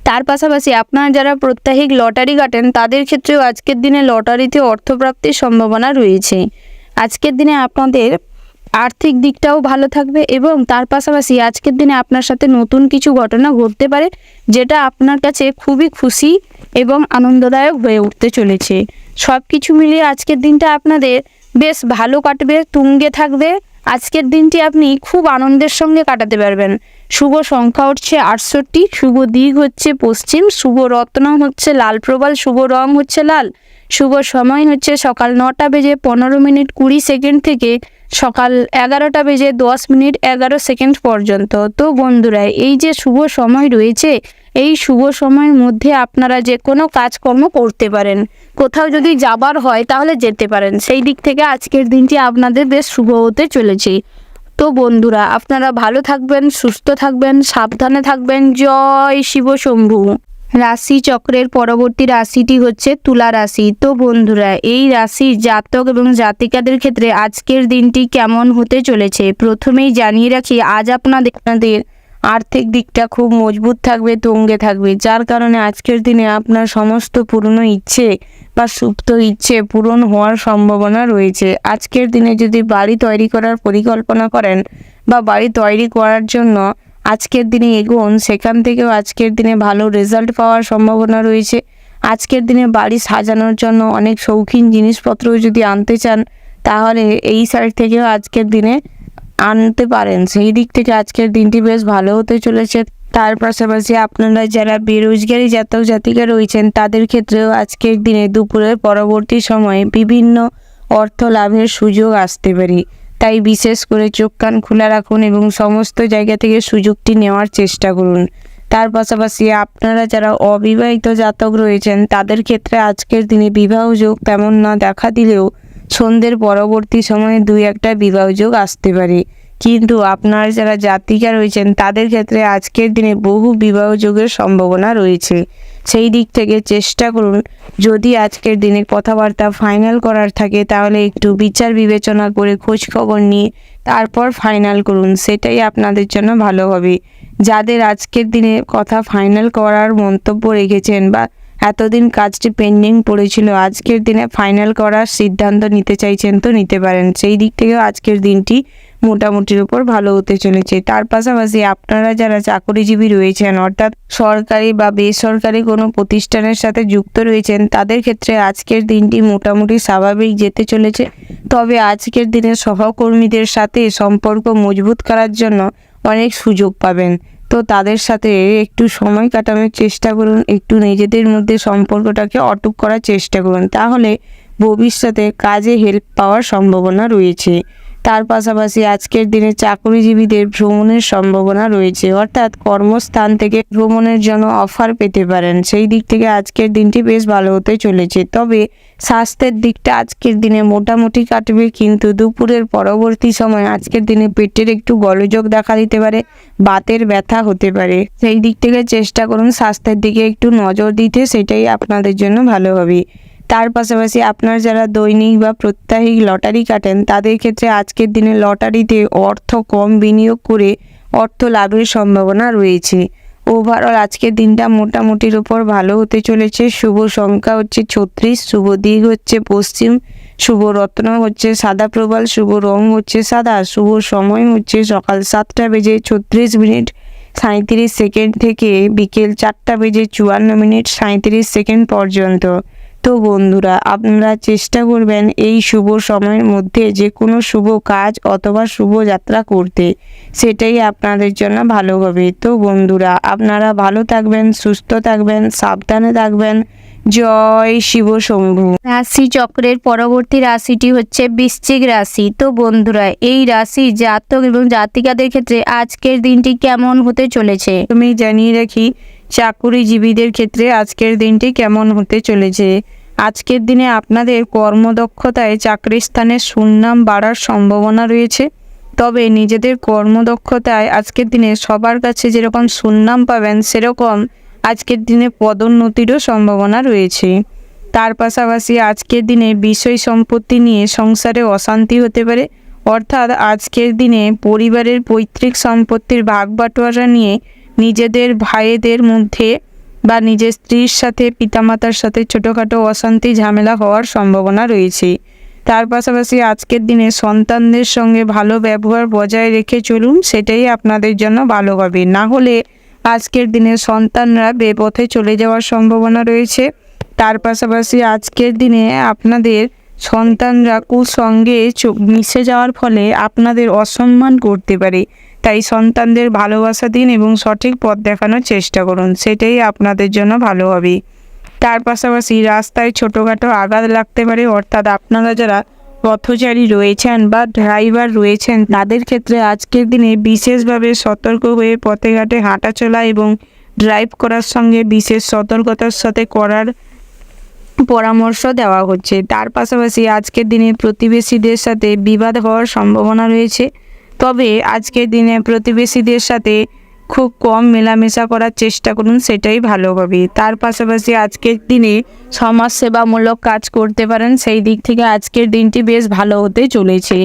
তার পাশাপাশি আপনারা যারা প্রত্যাহিক লটারি কাটেন তাদের ক্ষেত্রেও আজকের দিনে লটারিতে অর্থপ্রাপ্তির সম্ভাবনা রয়েছে। আজকের দিনে আপনাদের আর্থিক দিকটাও ভালো থাকবে এবং তার পাশাপাশি আজকের দিনে আপনার সাথে নতুন কিছু ঘটনা ঘটতে পারে, যেটা আপনার কাছে খুবই খুশি এবং আনন্দদায়ক হয়ে উঠতে চলেছে। সব কিছু মিলিয়ে আজকের দিনটা আপনাদের বেশ ভালো কাটবে, তুঙ্গে থাকবে। আজকের দিনটি আপনি খুব আনন্দের সঙ্গে কাটাতে পারবেন। শুভ সংখ্যা হচ্ছে 68, শুভ দিক হচ্ছে পশ্চিম, শুভ রত্ন হচ্ছে লাল প্রবাল, শুভ রং হচ্ছে লাল, শুভ সময় হচ্ছে সকাল 9টা বেজে 15 মিনিট 20 সেকেন্ড থেকে সকাল 11টা বেজে 10 মিনিট 11 সেকেন্ড পর্যন্ত। তো বন্ধুরা, এই যে শুভ সময় রয়েছে, এই শুভ সময়ের মধ্যে আপনারা যে কোনো কাজকর্ম করতে পারেন, কোথাও যদি যাবার হয় তাহলে যেতে পারেন। সেই দিক থেকে আজকের দিনটি আপনাদের বেশ শুভ হতে চলেছে। তো বন্ধুরা, আপনারা ভালো থাকবেন, সুস্থ থাকবেন, সাবধানে থাকবেন। জয় শিব শম্ভু। রাশি চক্রের পরবর্তী রাশিটি হচ্ছে তুলা রাশি। তো বন্ধুরা, এই রাশির জাতক এবং জাতিকাদের ক্ষেত্রে আজকের দিনটি কেমন হতে চলেছে প্রথমেই জানিয়ে রাখি, আজ আপনাদের আর্থিক দিকটা খুব মজবুত থাকবে, তুঙ্গে থাকবে, যার কারণে আজকের দিনে আপনার সমস্ত পুরনো ইচ্ছে বা সুপ্ত ইচ্ছে পূরণ হওয়ার সম্ভাবনা রয়েছে। আজকের দিনে যদি বাড়ি তৈরি করার পরিকল্পনা করেন বা বাড়ি তৈরি করার জন্য আজকের দিনে এগোন, সেখান থেকেও আজকের দিনে ভালো রেজাল্ট পাওয়ার সম্ভাবনা রয়েছে। আজকের দিনে বাড়ি সাজানোর জন্য অনেক শৌখিন জিনিসপত্র যদি আনতে চান তাহলে এই সাইড থেকেও আজকের দিনে আনতে পারেন। সেই দিক থেকে আজকের দিনটি বেশ ভালো হতে চলেছে। তার পাশাপাশি আপনারা যারা বেরোজগারি জাতক জাতিকা রয়েছেন তাদের ক্ষেত্রেও আজকের দিনে দুপুরের পরবর্তী সময়ে বিভিন্ন অর্থ লাভের সুযোগ আসতে পারে। তাই বিশেষ করে চোখ কান খোলা রাখুন এবং সমস্ত জায়গা থেকে সুযোগটি নেওয়ার চেষ্টা করুন। তার পাশাপাশি আপনারা যারা অবিবাহিত জাতক রয়েছেন তাদের ক্ষেত্রে আজকের দিনে বিবাহ যোগ তেমন না দেখা দিলেও সন্ধ্যের পরবর্তী সময়ে 2-1টা বিবাহ যোগ আসতে পারে। কিন্তু আপনার যারা জাতিকা রয়েছেন তাদের ক্ষেত্রে আজকের দিনে বহু বিবাহ যোগের সম্ভাবনা রয়েছে। সেই দিক থেকে চেষ্টা করুন, যদি আজকের দিনে কথাবার্তা ফাইনাল করার থাকে তাহলে একটু বিচার বিবেচনা করে খোঁজ খবর নিয়ে তারপর ফাইনাল করুন, সেটাই আপনাদের জন্য ভালো হবে। যাদের আজকের দিনে কথা ফাইনাল করার মন্তব্য রেখেছেন বা এতদিন কাজটি পেন্ডিং পড়েছিল, আজকের দিনে ফাইনাল করার সিদ্ধান্ত নিতে চাইছেন তো নিতে পারেন। সেই দিক থেকেও আজকের দিনটি মোটামুটির উপর ভালো হতে চলেছে। তার পাশাপাশি আপনারা যারা চাকরিজীবী রয়েছেন, অর্থাৎ সরকারি বা বেসরকারি কোনো প্রতিষ্ঠানের সাথে যুক্ত রয়েছেন, তাদের ক্ষেত্রে আজকের দিনটি মোটামুটি স্বাভাবিক যেতে চলেছে। তবে আজকের দিনে সহকর্মীদের সাথে সম্পর্ক মজবুত করার জন্য অনেক সুযোগ পাবেন। তো তাদের সাথে একটু সময় কাটানোর চেষ্টা করুন, একটু নিজেদের মধ্যে সম্পর্কটাকে অটুট করার চেষ্টা করুন, তাহলে ভবিষ্যতে কাজে হেল্প পাওয়ার সম্ভাবনা রয়েছে। তার পাশাপাশি আজকের দিনে চাকরিজীবীদের ভ্রমণের সম্ভাবনা রয়েছে, অর্থাৎ কর্মস্থান থেকে ভ্রমণের জন্য অফার পেতে পারেন। সেই দিক থেকে আজকের দিনটি বেশ ভালো হতে চলেছে। তবে স্বাস্থ্যের দিকটা আজকের দিনে মোটামুটি কাটবে, কিন্তু দুপুরের পরবর্তী সময় আজকের দিনে পেটের একটু গোলযোগ দেখা দিতে পারে, বাতের ব্যথা হতে পারে। সেই দিক থেকে চেষ্টা করুন স্বাস্থ্যের দিকে একটু নজর দিতে, সেটাই আপনাদের জন্য ভালো হবে। তার পাশাপাশি আপনার যারা দৈনিক বা প্রত্যাহিক লটারি কাটেন, তাদের ক্ষেত্রে আজকের দিনে লটারিতে অর্থ কম বিনিয়োগ করে অর্থ লাভের সম্ভাবনা রয়েছে। ওভারঅল আজকের দিনটা মোটামুটির উপর ভালো হতে চলেছে। শুভ সংখ্যা হচ্ছে 36, শুভ দিক হচ্ছে পশ্চিম, শুভ রত্ন হচ্ছে সাদা প্রবাল, শুভ রং হচ্ছে সাদা, শুভ সময় হচ্ছে সকাল 7টা বেজে 36 মিনিট 37 সেকেন্ড থেকে বিকেল 4টা বেজে 54 মিনিট 37 সেকেন্ড পর্যন্ত। তো বন্ধুরা, আপনারা চেষ্টা করবেন এই শুভ সময়ের মধ্যে যে কোনো শুভ কাজ অথবা শুভ যাত্রা করতে, সেটাই আপনাদের জন্য ভালো হবে। তো বন্ধুরা, আপনারা ভালো থাকবেন, সুস্থ থাকবেন, সাবধানে থাকবেন। জয় শিব শম্ভু। রাশি চক্রের পরবর্তী রাশিটি হচ্ছে বৃশ্চিক রাশি। তো বন্ধুরা, এই রাশি জাতক এবং জাতিকাদের ক্ষেত্রে আজকের দিনটি কেমন হতে চলেছে তুমি জানিয়ে রাখি, চাকরিজীবীদের ক্ষেত্রে আজকের দিনটি কেমন হতে চলেছে। আজকের দিনে আপনাদের কর্মদক্ষতায় চাকরির স্থানে সুনাম বাড়ার সম্ভাবনা রয়েছে। তবে নিজেদের কর্মদক্ষতায় আজকের দিনে সবার কাছে যেরকম সুনাম পাবেন, সেরকম আজকের দিনে পদোন্নতিরও সম্ভাবনা রয়েছে। তার পাশাপাশি আজকের দিনে বিষয় সম্পত্তি নিয়ে সংসারে অশান্তি হতে পারে, অর্থাৎ আজকের দিনে পরিবারের পৈতৃক সম্পত্তির ভাগ বাটোয়ারা নিয়ে নিজেদের ভাইদের মধ্যে বা নিজের স্ত্রীর সাথে পিতামাতার সাথে ছোটোখাটো অশান্তি ঝামেলা হওয়ার সম্ভাবনা রয়েছে। তার পাশাপাশি আজকের দিনে সন্তানদের সঙ্গে ভালো ব্যবহার বজায় রেখে চলুন, সেটাই আপনাদের জন্য ভালো হবে। না হলে আজকের দিনে সন্তানরা বেপথে চলে যাওয়ার সম্ভাবনা রয়েছে। তার পাশাপাশি আজকের দিনে আপনাদের সন্তানরা কুসঙ্গে মিশে যাওয়ার ফলে আপনাদের অসম্মান করতে পারে, তাই সন্তানদের ভালোবাসা দিন এবং সঠিক পথ দেখানোর চেষ্টা করুন, সেটাই আপনাদের জন্য ভালো হবে। তার পাশাপাশি রাস্তায় ছোটোখাটো আঘাত লাগতে পারে, অর্থাৎ আপনারা যারা পথচারী রয়েছেন বা ড্রাইভার রয়েছেন, তাদের ক্ষেত্রে আজকের দিনে বিশেষভাবে সতর্ক হয়ে পথে ঘাটে হাঁটাচলা এবং ড্রাইভ করার সঙ্গে বিশেষ সতর্কতার সাথে করার পরামর্শ দেওয়া হচ্ছে। তার পাশাপাশি আজকের দিনে প্রতিবেশীদের সাথে বিবাদ হওয়ার সম্ভাবনা রয়েছে। তবে আজকের দিনে প্রতিবেশীদের সাথে খুব কম মেলামেশা করার চেষ্টা করুন, সেটাই ভালো হবে। তার পাশাপাশি আজকের দিনে সমাজসেবামূলক কাজ করতে পারেন, সেই দিক থেকে আজকের দিনটি বেশ ভালো হতে চলেছে।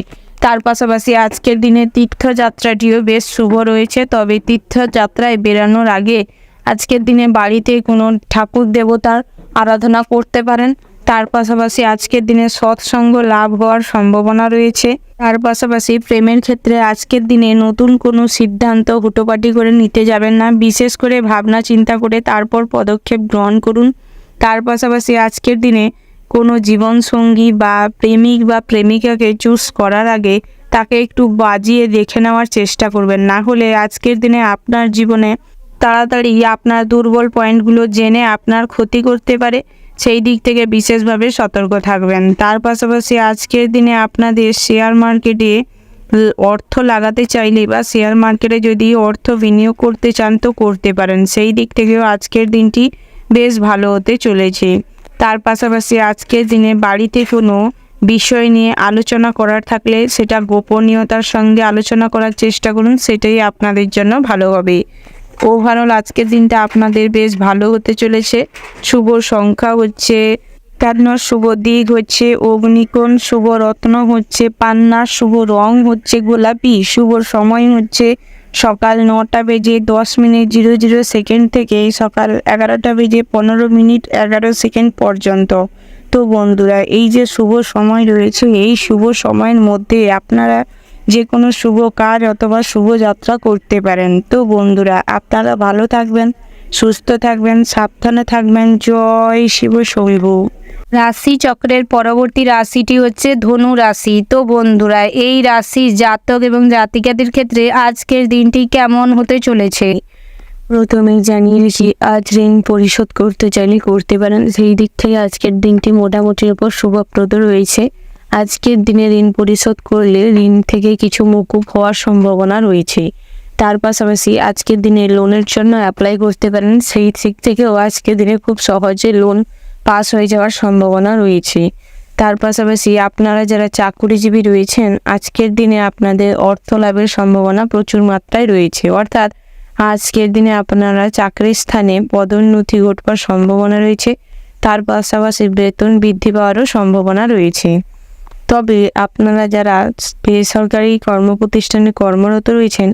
তার পাশাপাশি আজকের দিনে তীর্থযাত্রাটিও বেশ শুভ রয়েছে। তবে তীর্থযাত্রায় বেরানোর আগে আজকের দিনে বাড়িতে কোনো ঠাকুর দেবতার আরাধনা করতে পারেন। তার পাশাপাশি আজকের দিনে সৎসঙ্গ লাভ হওয়ার সম্ভাবনা রয়েছে। তার পাশাপাশি প্রেমের ক্ষেত্রে আজকের দিনে নতুন কোনো সিদ্ধান্ত হুটোপাটি করে নিতে যাবেন না, বিশেষ করে ভাবনা চিন্তা করে তারপর পদক্ষেপ গ্রহণ করুন। তার পাশাপাশি আজকের দিনে কোনো জীবনসঙ্গী বা প্রেমিক বা প্রেমিকাকে চুজ করার আগে তাকে একটু বাজিয়ে দেখে নেওয়ার চেষ্টা করবেন, না হলে আজকের দিনে আপনার জীবনে তাড়াতাড়ি আপনার দুর্বল পয়েন্টগুলো জেনে আপনার ক্ষতি করতে পারে, সেই দিক থেকে বিশেষভাবে সতর্ক থাকবেন। তার পাশাপাশি আজকের দিনে আপনাদের শেয়ার মার্কেটে অর্থ লাগাতে চাইলে বা শেয়ার মার্কেটে যদি অর্থ বিনিয়োগ করতে চান তো করতে পারেন, সেই দিক থেকেও আজকের দিনটি বেশ ভালো হতে চলেছে। তার পাশাপাশি আজকের দিনে বাড়িতে কোনো বিষয় নিয়ে আলোচনা করার থাকলে সেটা গোপনীয়তার সঙ্গে আলোচনা করার চেষ্টা করুন, সেটাই আপনাদের জন্য ভালো হবে। ওভারঅল আজকের দিনটা আপনাদের বেশ ভালো হতে চলেছে। শুভ সংখ্যা হচ্ছে 51, শুভ দিক হচ্ছে অগ্নিকোণ, শুভ রত্ন হচ্ছে পান্না, শুভ রং হচ্ছে গোলাপি, শুভ সময় হচ্ছে সকাল 9:10:00 থেকে সকাল 11:15 পর্যন্ত। তো বন্ধুরা, এই যে শুভ সময় রয়েছে, এই শুভ সময়ের মধ্যে আপনারা যে কোনো শুভ কাজ অথবা শুভযাত্রা করতে পারেন। তো বন্ধুরা, আপনারা ভালো থাকবেন, সুস্থ থাকবেন, সাবধানে থাকবেন। জয় শিব শম্ভু। রাশি চক্রের পরবর্তী রাশিটি হচ্ছে ধনু রাশি। তো বন্ধুরা, এই রাশির জাতক এবং জাতিকাদের ক্ষেত্রে আজকের দিনটি কেমন হতে চলেছে? প্রথমেই জানিয়ে দিচ্ছি, আজ ঋণ পরিশোধ করতে চাইলে করতে পারেন। সেই দিক থেকে আজকের দিনটি মোটামুটির উপর শুভপ্রদ রয়েছে। আজকের দিনে ঋণ পরিশোধ করলে ঋণ থেকে কিছু মুকুব হওয়ার সম্ভাবনা রয়েছে। তার পাশাপাশি আজকের দিনে লোনের জন্য অ্যাপ্লাই করতে পারেন। সেই দিক থেকেও আজকের দিনে খুব সহজে লোন পাস হয়ে যাওয়ার সম্ভাবনা রয়েছে। তার পাশাপাশি আপনারা যারা চাকরিজীবী রয়েছেন, আজকের দিনে আপনাদের অর্থ লাভের সম্ভাবনা প্রচুর মাত্রায় রয়েছে। অর্থাৎ আজকের দিনে আপনারা চাকরির স্থানে পদোন্নতি ঘটবার সম্ভাবনা রয়েছে। তার পাশাপাশি বেতন বৃদ্ধি পাওয়ারও সম্ভাবনা রয়েছে। তবে আপনারা যারা বেসরকারি কর্মপ্রতিষ্ঠানে কর্মরত রয়েছেন,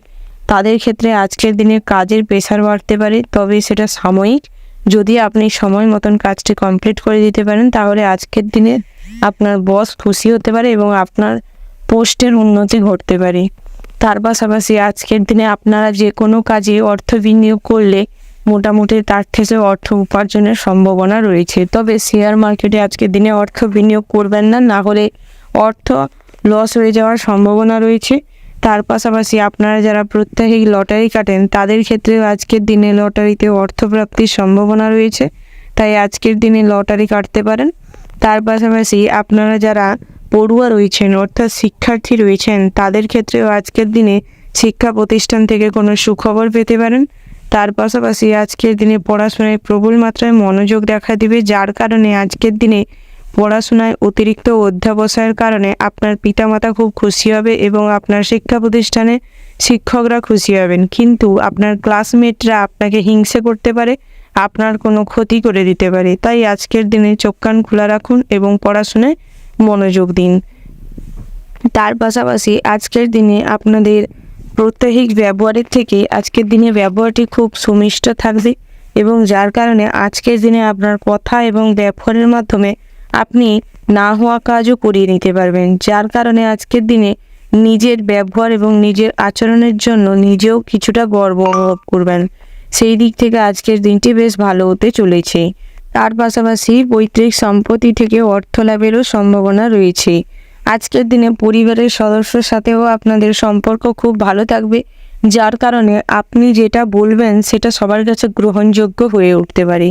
তাদের ক্ষেত্রে আজকের দিনে কাজের প্রেশার বাড়তে পারে, তবে সেটা সাময়িক। যদি আপনি সময় মতন কাজটি কমপ্লিট করে দিতে পারেন, তাহলে আজকের দিনে আপনার বস খুশি হতে পারে এবং আপনার পোস্টের উন্নতি ঘটতে পারে। তার পাশাপাশি আজকের দিনে আপনারা যে কোনো কাজে অর্থ বিনিয়োগ করলে মোটামুটি তার থেকে অর্থ উপার্জনের সম্ভাবনা রয়েছে। তবে শেয়ার মার্কেটে আজকের দিনে অর্থ বিনিয়োগ করবেন না, না হলে অর্থ লস হয়ে যাওয়ার সম্ভাবনা রয়েছে। তার পাশাপাশি আপনারা যারা প্রত্যেকেই লটারি কাটেন, তাদের ক্ষেত্রেও আজকের দিনে লটারিতে অর্থপ্রাপ্তির সম্ভাবনা রয়েছে, তাই আজকের দিনে লটারি কাটতে পারেন। তার পাশাপাশি আপনারা যারা পড়ুয়া রয়েছেন, অর্থাৎ শিক্ষার্থী রয়েছেন, তাদের ক্ষেত্রেও আজকের দিনে শিক্ষা প্রতিষ্ঠান থেকে কোনো সুখবর পেতে পারেন। তার পাশাপাশি আজকের দিনে পড়াশোনায় প্রবল মাত্রায় মনোযোগ দেখা দিবে, যার কারণে আজকের দিনে পড়াশোনায় অতিরিক্ত অধ্যাবসায়ের কারণে আপনার পিতামাতা খুব খুশি হবে এবং আপনার শিক্ষা প্রতিষ্ঠানে শিক্ষকরা খুশি হবেন। কিন্তু আপনার ক্লাসমেটরা আপনাকে হিংসে করতে পারে, আপনার কোনো ক্ষতি করে দিতে পারে। তাই আজকের দিনে চোখ কান খোলা রাখুন এবং পড়াশোনায় মনোযোগ দিন। তার পাশাপাশি আজকের দিনে আপনাদের প্রত্যহিক ব্যবহারের থেকে আজকের দিনে ব্যবহারটি খুব সুমিষ্ট থাকবে এবং যার কারণে আজকের দিনে আপনার কথা এবং ব্যবহারের মাধ্যমে আপনি না হওয়া কাজও করিয়ে নিতে পারবেন, যার কারণে আজকের দিনে নিজের ব্যবহার এবং নিজের আচরণের জন্য নিজেও কিছুটা গর্ব অনুভব করবেন। সেই দিক থেকে আজকের দিনটি বেশ ভালো হতে চলেছে। তার পাশাপাশি পৈতৃক সম্পত্তি থেকে অর্থ লাভেরও সম্ভাবনা রয়েছে। আজকের দিনে পরিবারের সদস্যের সাথেও আপনাদের সম্পর্ক খুব ভালো থাকবে, যার কারণে আপনি যেটা বলবেন সেটা সবার কাছে গ্রহণযোগ্য হয়ে উঠতে পারে,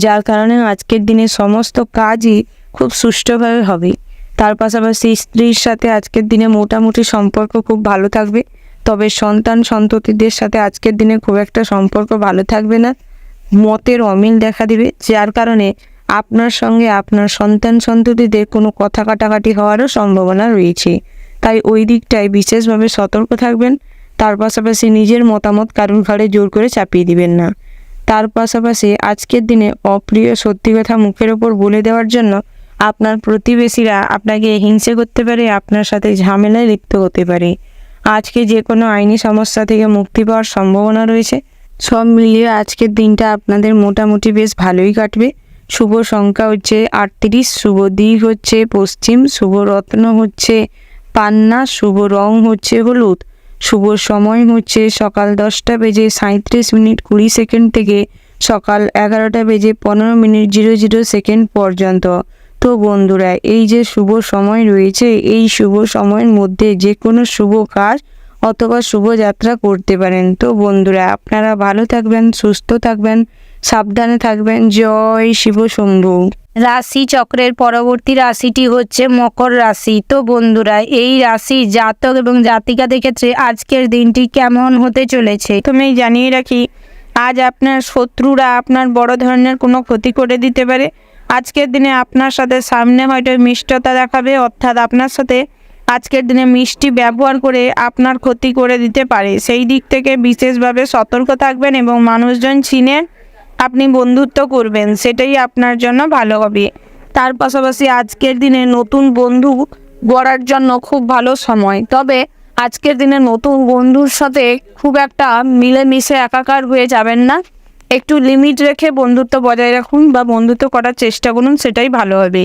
যার কারণে আজকের দিনে সমস্ত কাজই খুব সুষ্ঠুভাবে হবে। তার পাশাপাশি স্ত্রীর সাথে আজকের দিনে মোটামুটি সম্পর্ক খুব ভালো থাকবে, তবে সন্তান সন্ততিদের সাথে আজকের দিনে খুব একটা সম্পর্ক ভালো থাকবে না, মতের অমিল দেখা দিবে, যার কারণে আপনার সঙ্গে আপনার সন্তান সন্ততিদের কোনো কথা কাটাকাটি হওয়ারও সম্ভাবনা রয়েছে। তাই ওই দিকটায় বিশেষভাবে সতর্ক থাকবেন। তার পাশাপাশি নিজের মতামত কারোর ঘাড়ে জোর করে চাপিয়ে দিবেন না। তার পাশাপাশি আজকের দিনে অপ্রিয় সত্যি কথা মুখের ওপর বলে দেওয়ার জন্য আপনার প্রতিবেশীরা আপনাকে হিংসে করতে পারে, আপনার সাথে ঝামেলায় লিপ্ত হতে পারে। আজকে যে কোনো আইনি সমস্যা থেকে মুক্তি পাওয়ার সম্ভাবনা রয়েছে। সব মিলিয়ে আজকের দিনটা আপনাদের মোটামুটি বেশ ভালোই কাটবে। শুভ সংখ্যা হচ্ছে 38, শুভ দিক হচ্ছে পশ্চিম, শুভ রত্ন হচ্ছে পান্না, শুভ রং হচ্ছে হলুদ, শুভ সময় হচ্ছে সকাল 10:37:20 থেকে সকাল 11:15:00 পর্যন্ত। তো বন্ধুরা, এই যে শুভ সময় রয়েছে, এই শুভ সময়ের মধ্যে যে কোনো শুভ কাজ অথবা শুভযাত্রা করতে পারেন। তো বন্ধুরা, আপনারা ভালো থাকবেন, সুস্থ থাকবেন, সাবধানে থাকবেন। জয় শিব শম্ভু। রাশি চক্রের পরবর্তী রাশিটি হচ্ছে মকর রাশি। তো বন্ধুরা, এই রাশি জাতক এবং জাতিকাদের ক্ষেত্রে আজকের দিনটি কেমন হতে চলেছে তুমি জানিয়ে রাখি, আজ আপনার শত্রুরা আপনার বড় ধরনের কোনো ক্ষতি করে দিতে পারে। আজকের দিনে আপনার সাথে সামনে হয়তো মিষ্টতা দেখাবে, অর্থাৎ আপনার সাথে আজকের দিনে মিষ্টি ব্যবহার করে আপনার ক্ষতি করে দিতে পারে। সেই দিক থেকে বিশেষভাবে সতর্ক থাকবেন এবং মানুষজন চিনে আপনি বন্ধুত্ব করবেন, সেটাই আপনার জন্য ভালো হবে। তার পাশাপাশি আজকের দিনে নতুন বন্ধু গড়ার জন্য খুব ভালো সময়। তবে আজকের দিনে নতুন বন্ধুর সাথে খুব একটা মিলেমিশে একাকার হয়ে যাবেন না, একটু লিমিট রেখে বন্ধুত্ব বজায় রাখুন বা বন্ধুত্ব করার চেষ্টা করুন, সেটাই ভালো হবে।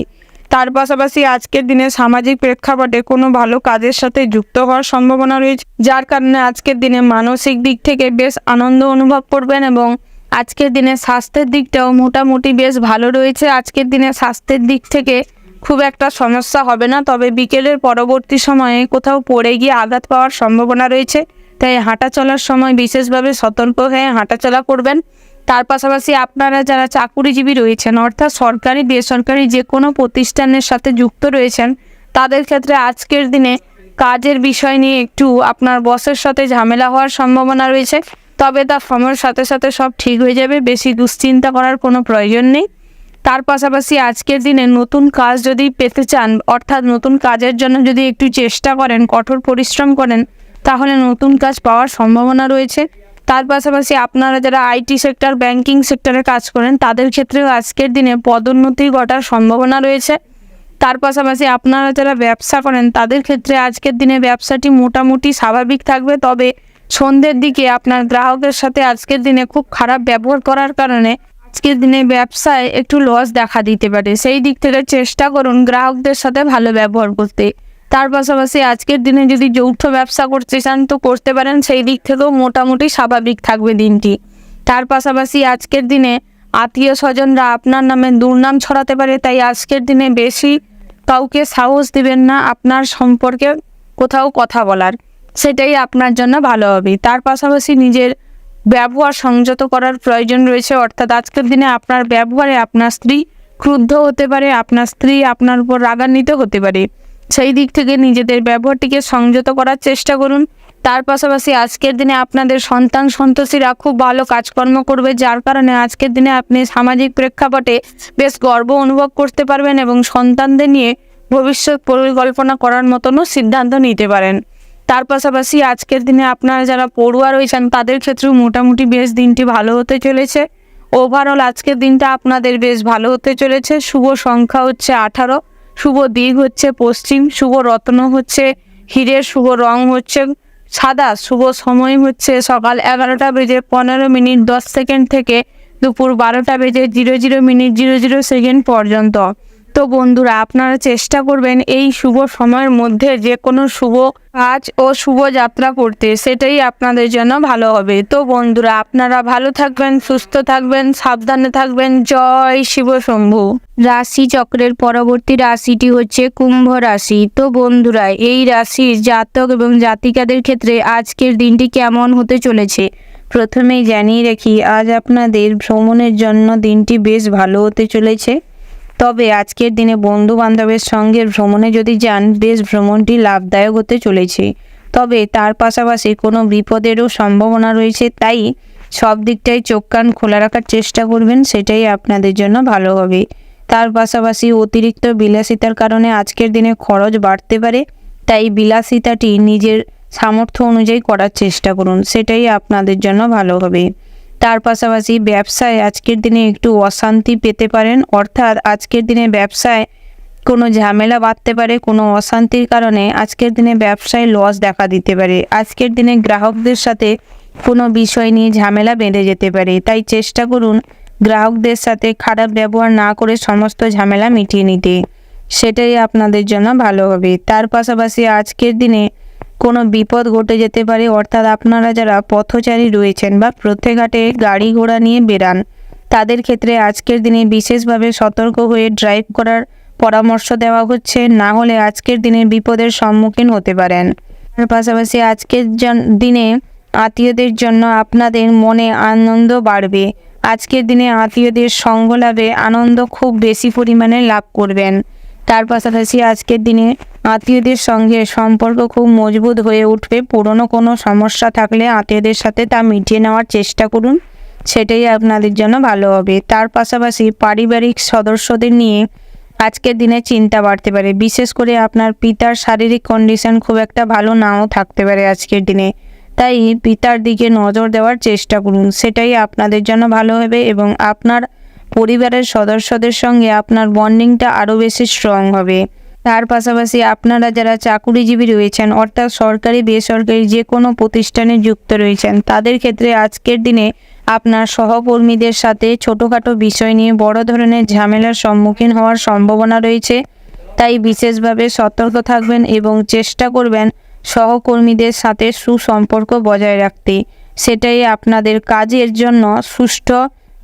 তার পাশাপাশি আজকের দিনে সামাজিক প্রেক্ষাপটে কোনো ভালো কাজের সাথে যুক্ত হওয়ার সম্ভাবনা রয়েছে, যার কারণে আজকের দিনে মানসিক দিক থেকে বেশ আনন্দ অনুভব করবেন এবং আজকের দিনে স্বাস্থ্যের দিকটাও মোটামুটি বেশ ভালো রয়েছে। আজকের দিনে স্বাস্থ্যের দিক থেকে খুব একটা সমস্যা হবে না, তবে বিকেলের পরবর্তী সময়ে কোথাও পড়ে গিয়ে আঘাত পাওয়ার সম্ভাবনা রয়েছে, তাই হাঁটা চলার সময় বিশেষভাবে সতর্ক হয়ে হাঁটাচলা করবেন। তার পাশাপাশি আপনারা যারা চাকুরিজীবী রয়েছেন, অর্থাৎ সরকারি বেসরকারি যে কোনো প্রতিষ্ঠানের সাথে যুক্ত রয়েছেন, তাদের ক্ষেত্রে আজকের দিনে কাজের বিষয় নিয়ে একটু আপনার বসের সাথে ঝামেলা হওয়ার সম্ভাবনা রয়েছে, তবে তা সময়ের সাথে সাথে সব ঠিক হয়ে যাবে, বেশি দুশ্চিন্তা করার কোনো প্রয়োজন নেই। তার পাশাপাশি আজকের দিনে নতুন কাজ যদি পেতে চান, অর্থাৎ নতুন কাজের জন্য যদি একটু চেষ্টা করেন, কঠোর পরিশ্রম করেন, তাহলে নতুন কাজ পাওয়ার সম্ভাবনা রয়েছে। তার পাশাপাশি আপনারা যারা আইটি সেক্টর, ব্যাংকিং সেক্টরে কাজ করেন, তাদের ক্ষেত্রেও আজকের দিনে পদোন্নতি ঘটার সম্ভাবনা রয়েছে। তার পাশাপাশি আপনারা যারা ব্যবসা করেন, তাদের ক্ষেত্রে আজকের দিনে ব্যবসাটি মোটামুটি স্বাভাবিক থাকবে, তবে সন্ধ্যের দিকে আপনার গ্রাহকের সাথে আজকের দিনে খুব খারাপ ব্যবহার করার কারণে আজকের দিনে ব্যবসায় একটু লস দেখা দিতে পারে। সেই দিক থেকে চেষ্টা করুন গ্রাহকদের সাথে ভালো ব্যবহার করতে। তার পাশাপাশি আজকের দিনে যদি যৌথ ব্যবসা করতে চান তো করতে পারেন, সেই দিক থেকেও মোটামুটি স্বাভাবিক থাকবে দিনটি। তার পাশাপাশি আজকের দিনে আত্মীয় স্বজনরা আপনার নামে দুর্নাম ছড়াতে পারে, তাই আজকের দিনে বেশি কাউকে সাহস দিবেন না আপনার সম্পর্কে কোথাও কথা বলার, সেটাই আপনার জন্য ভালো হবে। তার পাশাপাশি নিজের ব্যবহার সংযত করার প্রয়োজন রয়েছে, অর্থাৎ আজকের দিনে আপনার ব্যবহারে আপনার স্ত্রী ক্রুদ্ধ হতে পারে, আপনার স্ত্রী আপনার উপর রাগান্বিত হতে পারে, সেই দিক থেকে নিজেদের ব্যবহারটিকে সংযত করার চেষ্টা করুন। তার পাশাপাশি আজকের দিনে আপনাদের সন্তান সন্ততিরা খুব ভালো কাজকর্ম করবে, যার কারণে আজকের দিনে আপনি সামাজিক প্রেক্ষাপটে বেশ গর্ব অনুভব করতে পারবেন এবং সন্তানদের নিয়ে ভবিষ্যৎ পরিকল্পনা করার মতনও সিদ্ধান্ত নিতে পারেন। তার পাশাপাশি আজকের দিনে আপনারা যারা পড়ুয়া রয়েছেন, তাদের ক্ষেত্রেও মোটামুটি বেশ দিনটি ভালো হতে চলেছে। ওভারঅল আজকের দিনটা আপনাদের বেশ ভালো হতে চলেছে। শুভ সংখ্যা হচ্ছে 18, শুভ দিক হচ্ছে পশ্চিম, শুভ রত্ন হচ্ছে হীরের, শুভ রং হচ্ছে সাদা, শুভ সময় হচ্ছে সকাল 11:15:10 থেকে দুপুর 12:00:00 পর্যন্ত। তো বন্ধুরা, আপনারা চেষ্টা করবেন এই শুভ সময়ের মধ্যে যে কোনো শুভ কাজ ও শুভ যাত্রা করতে, সেটাই আপনাদের জন্য ভালো হবে। তো বন্ধুরা, আপনারা ভালো থাকবেন, সুস্থ থাকবেন, সাবধানে থাকবেন। জয় শিব শম্ভু। রাশি চক্রের পরবর্তী রাশিটি হচ্ছে কুম্ভ রাশি। তো বন্ধুরা, এই রাশির জাতক এবং জাতিকাদের ক্ষেত্রে আজকের দিনটি কেমন হতে চলেছে প্রথমেই জানিয়ে রাখি, আজ আপনাদের ভ্রমণের জন্য দিনটি বেশ ভালো হতে চলেছে। তবে আজকের দিনে বন্ধু বান্ধবের সঙ্গে ভ্রমণে যদি যান, বেশ ভ্রমণটি লাভদায়ক হতে চলেছে। তবে তার পাশাপাশি কোনো বিপদেরও সম্ভাবনা রয়েছে, তাই সব দিকটাই চোখ কান খোলা রাখার চেষ্টা করবেন, সেটাই আপনাদের জন্য ভালো হবে। তার পাশাপাশি অতিরিক্ত বিলাসিতার কারণে আজকের দিনে খরচ বাড়তে পারে, তাই বিলাসিতাটি নিজের সামর্থ্য অনুযায়ী করার চেষ্টা করুন, সেটাই আপনাদের জন্য ভালো হবে। তার পাশাপাশি ব্যবসায় আজকের দিনে একটু অশান্তি পেতে পারেন, অর্থাৎ আজকের দিনে ব্যবসায় কোনো ঝামেলা বাঁধতে পারে, কোনো অশান্তির কারণে আজকের দিনে ব্যবসায় লস দেখা দিতে পারে। আজকের দিনে গ্রাহকদের সাথে কোনো বিষয় নিয়ে ঝামেলা বেঁধে যেতে পারে, তাই চেষ্টা করুন গ্রাহকদের সাথে খারাপ ব্যবহার না করে সমস্ত ঝামেলা মিটিয়ে নিতে, সেটাই আপনাদের জন্য ভালো হবে। তার পাশাপাশি আজকের দিনে কোনো বিপদ ঘটে যেতে পারে, অর্থাৎ আপনারা যারা পথচারী রয়েছেন বা পথঘাটে গাড়ি ঘোড়া নিয়ে বেরান, তাদের ক্ষেত্রে আজকের দিনে বিশেষভাবে সতর্ক হয়ে ড্রাইভ করার পরামর্শ দেওয়া হচ্ছে, না হলে আজকের দিনে বিপদের সম্মুখীন হতে পারেন। তার পাশাপাশি আজকের দিনে আত্মীয়দের জন্য আপনাদের মনে আনন্দ বাড়বে। আজকের দিনে আত্মীয়দের সঙ্গ লাভে আনন্দ খুব বেশি পরিমাণে লাভ করবেন। তার পাশাপাশি আজকের দিনে আত্মীয়দের সঙ্গে সম্পর্ক খুব মজবুত হয়ে উঠবে। পুরনো কোনো সমস্যা থাকলে আত্মীয়দের সাথে তা মিটিয়ে নেওয়ার চেষ্টা করুন, সেটাই আপনাদের জন্য ভালো হবে। তার পাশাপাশি পারিবারিক সদস্যদের নিয়ে আজকের দিনে চিন্তা বাড়তে পারে, বিশেষ করে আপনার পিতার শারীরিক কন্ডিশন খুব একটা ভালো নাও থাকতে পারে আজকের দিনে। তাই পিতার দিকে নজর দেওয়ার চেষ্টা করুন, সেটাই আপনাদের জন্য ভালো হবে এবং আপনার পরিবারের সদস্যদের সঙ্গে আপনার বন্ডিংটা আরও বেশি স্ট্রং হবে। তার পাশাপাশি আপনারা যারা চাকুরিজীবী রয়েছেন, অর্থাৎ সরকারি বেসরকারি যে কোনো প্রতিষ্ঠানে যুক্ত রয়েছেন, তাদের ক্ষেত্রে আজকের দিনে আপনার সহকর্মীদের সাথে ছোটোখাটো বিষয় নিয়ে বড় ধরনের ঝামেলার সম্মুখীন হওয়ার সম্ভাবনা রয়েছে। তাই বিশেষভাবে সতর্ক থাকবেন এবং চেষ্টা করবেন সহকর্মীদের সাথে সুসম্পর্ক বজায় রাখতে। সেটাই আপনাদের কাজের জন্য সুষ্ঠু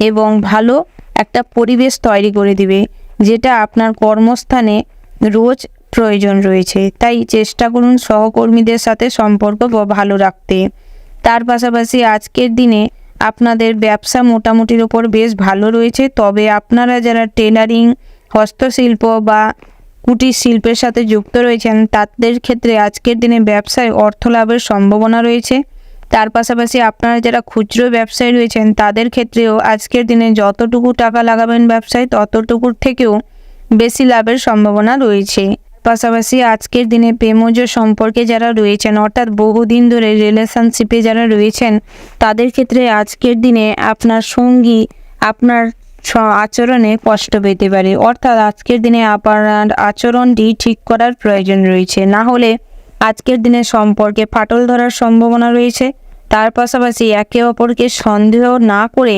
এবং ভালো একটা পরিবেশ তৈরি করে দিবে, যেটা আপনার কর্মস্থানে রোজ প্রয়োজন রয়েছে। তাই চেষ্টা করুন সহকর্মীদের সাথে সম্পর্ক ভালো রাখতে। তার পাশাপাশি আজকের দিনে আপনাদের ব্যবসা মোটামুটির ওপর বেশ ভালো রয়েছে, তবে আপনারা যারা টেলারিং, হস্তশিল্প বা কুটির শিল্পের সাথে যুক্ত রয়েছেন, তাদের ক্ষেত্রে আজকের দিনে ব্যবসায় অর্থ লাভের সম্ভাবনা রয়েছে। তার পাশাপাশি আপনারা যারা খুচরো ব্যবসায়ী রয়েছেন, তাদের ক্ষেত্রেও আজকের দিনে যতটুকু টাকা লাগাবেন ব্যবসায়, ততটুকুর থেকেও বেশি লাভের সম্ভাবনা রয়েছে। পাশাপাশি আজকের দিনে প্রেমজ সম্পর্কে যারা রয়েছেন, অর্থাৎ বহুদিন ধরে রিলেশনশিপে যারা রয়েছেন, তাদের ক্ষেত্রে আজকের দিনে আপনার সঙ্গী আপনার আচরণে কষ্ট পেতে পারে, অর্থাৎ আজকের দিনে আপনার আচরণটি ঠিক করার প্রয়োজন রয়েছে, না হলে আজকের দিনে সম্পর্কে ফাটল ধরার সম্ভাবনা রয়েছে। তার পাশাপাশি একে অপরকে সন্দেহ না করে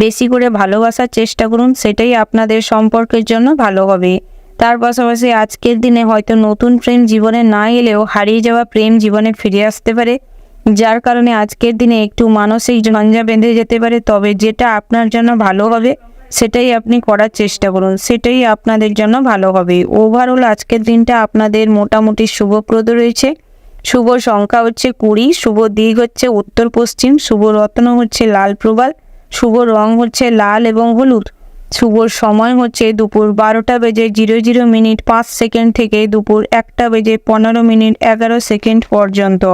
বেশি করে ভালোবাসার চেষ্টা করুন, সেটাই আপনাদের সম্পর্কের জন্য ভালো হবে। তার পাশাপাশি আজকের দিনে হয়তো নতুন প্রেম জীবনে না এলেও হারিয়ে যাওয়া প্রেম জীবনে ফিরে আসতে পারে, যার কারণে আজকের দিনে একটু মানসিক ঝঞ্ঝা বেঁধে যেতে পারে। তবে যেটা আপনার জন্য ভালো হবে সেটাই আপনি করার চেষ্টা করুন, সেটাই আপনাদের জন্য ভালো হবে। ওভারঅল আজকের দিনটা আপনাদের মোটামুটি শুভপ্রদ রয়েছে। শুভ সংখ্যা হচ্ছে 20, শুভ দিক হচ্ছে উত্তর পশ্চিম, শুভ রত্ন হচ্ছে লাল প্রবাল, শুভ রং হচ্ছে লাল এবং হলুদ, শুভ সময় হচ্ছে দুপুর 12:00:00 থেকে দুপুর 1:15:11 পর্যন্ত।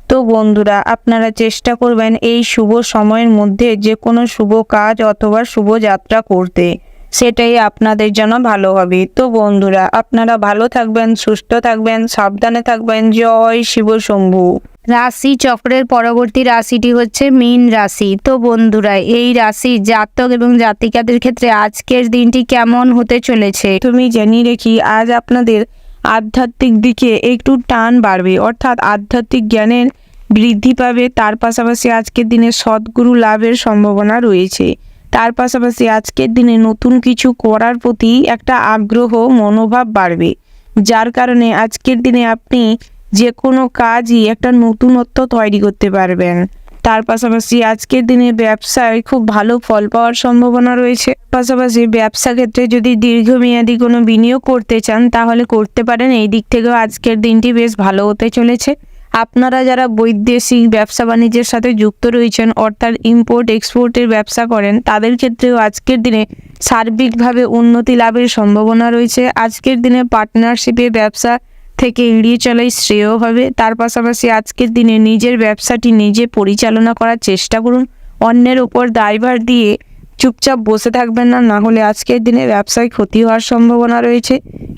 তো বন্ধুরা, আপনারা চেষ্টা করবেন এই শুভ সময়ের মধ্যে যে কোনো শুভ কাজ অথবা শুভ যাত্রা করতে, সেটাই আপনাদের জন্য ভালো হবে। তো বন্ধুরা, আপনারা ভালো থাকবেন, সুস্থ থাকবেন, সাবধানে থাকবেন। জয় শিব শম্ভু। রাশি চক্রের পরবর্তী রাশিটি হচ্ছে মীন রাশি। তো বন্ধুরা, এই রাশি জাতক এবং জাতিকাদের ক্ষেত্রে আজকের দিনটি কেমন হতে চলেছে তুমি জেনে রেখি। আজ আপনাদের আধ্যাত্মিক দিকে একটু টান বাড়বে, অর্থাৎ আধ্যাত্মিক জ্ঞানের বৃদ্ধি পাবে। তার পাশাপাশি আজকের দিনে সদ্গুরু লাভের সম্ভাবনা রয়েছে। তার পাশাপাশি আজকের দিনে নতুন কিছু করার প্রতি একটা আগ্রহ মনোভাব বাড়বে, যার কারণে আজকের দিনে আপনি যে কোনো কাজই একটা নতুনত্ব তৈরি করতে পারবেন। তার পাশাপাশি আজকের দিনে ব্যবসায় খুব ভালো ফল পাওয়ার সম্ভাবনা রয়েছে। পাশাপাশি ব্যবসা ক্ষেত্রে যদি দীর্ঘমেয়াদী কোনো বিনিয়োগ করতে চান তাহলে করতে পারেন। এই দিক থেকেও আজকের দিনটি বেশ ভালো হতে চলেছে। আপনারা যারা বৈদেশিক ব্যবসা বাণিজ্যের সাথে যুক্ত রয়েছেন, অর্থাৎ ইম্পোর্ট এক্সপোর্টের ব্যবসা করেন, তাদের ক্ষেত্রেও আজকের দিনে সার্বিকভাবে উন্নতি লাভের সম্ভাবনা রয়েছে। আজকের দিনে পার্টনারশিপে ব্যবসা থেকে এড়িয়ে চলাই শ্রেয় হবে। তার পাশাপাশি আজকের দিনে নিজের ব্যবসাটি নিজে পরিচালনা করার চেষ্টা করুন, অন্যের ওপর দায়ভার দিয়ে চুপচাপ বসে থাকবেন না, না হলে আজকের দিনে ব্যবসায় ক্ষতি হওয়ার সম্ভাবনা রয়েছে।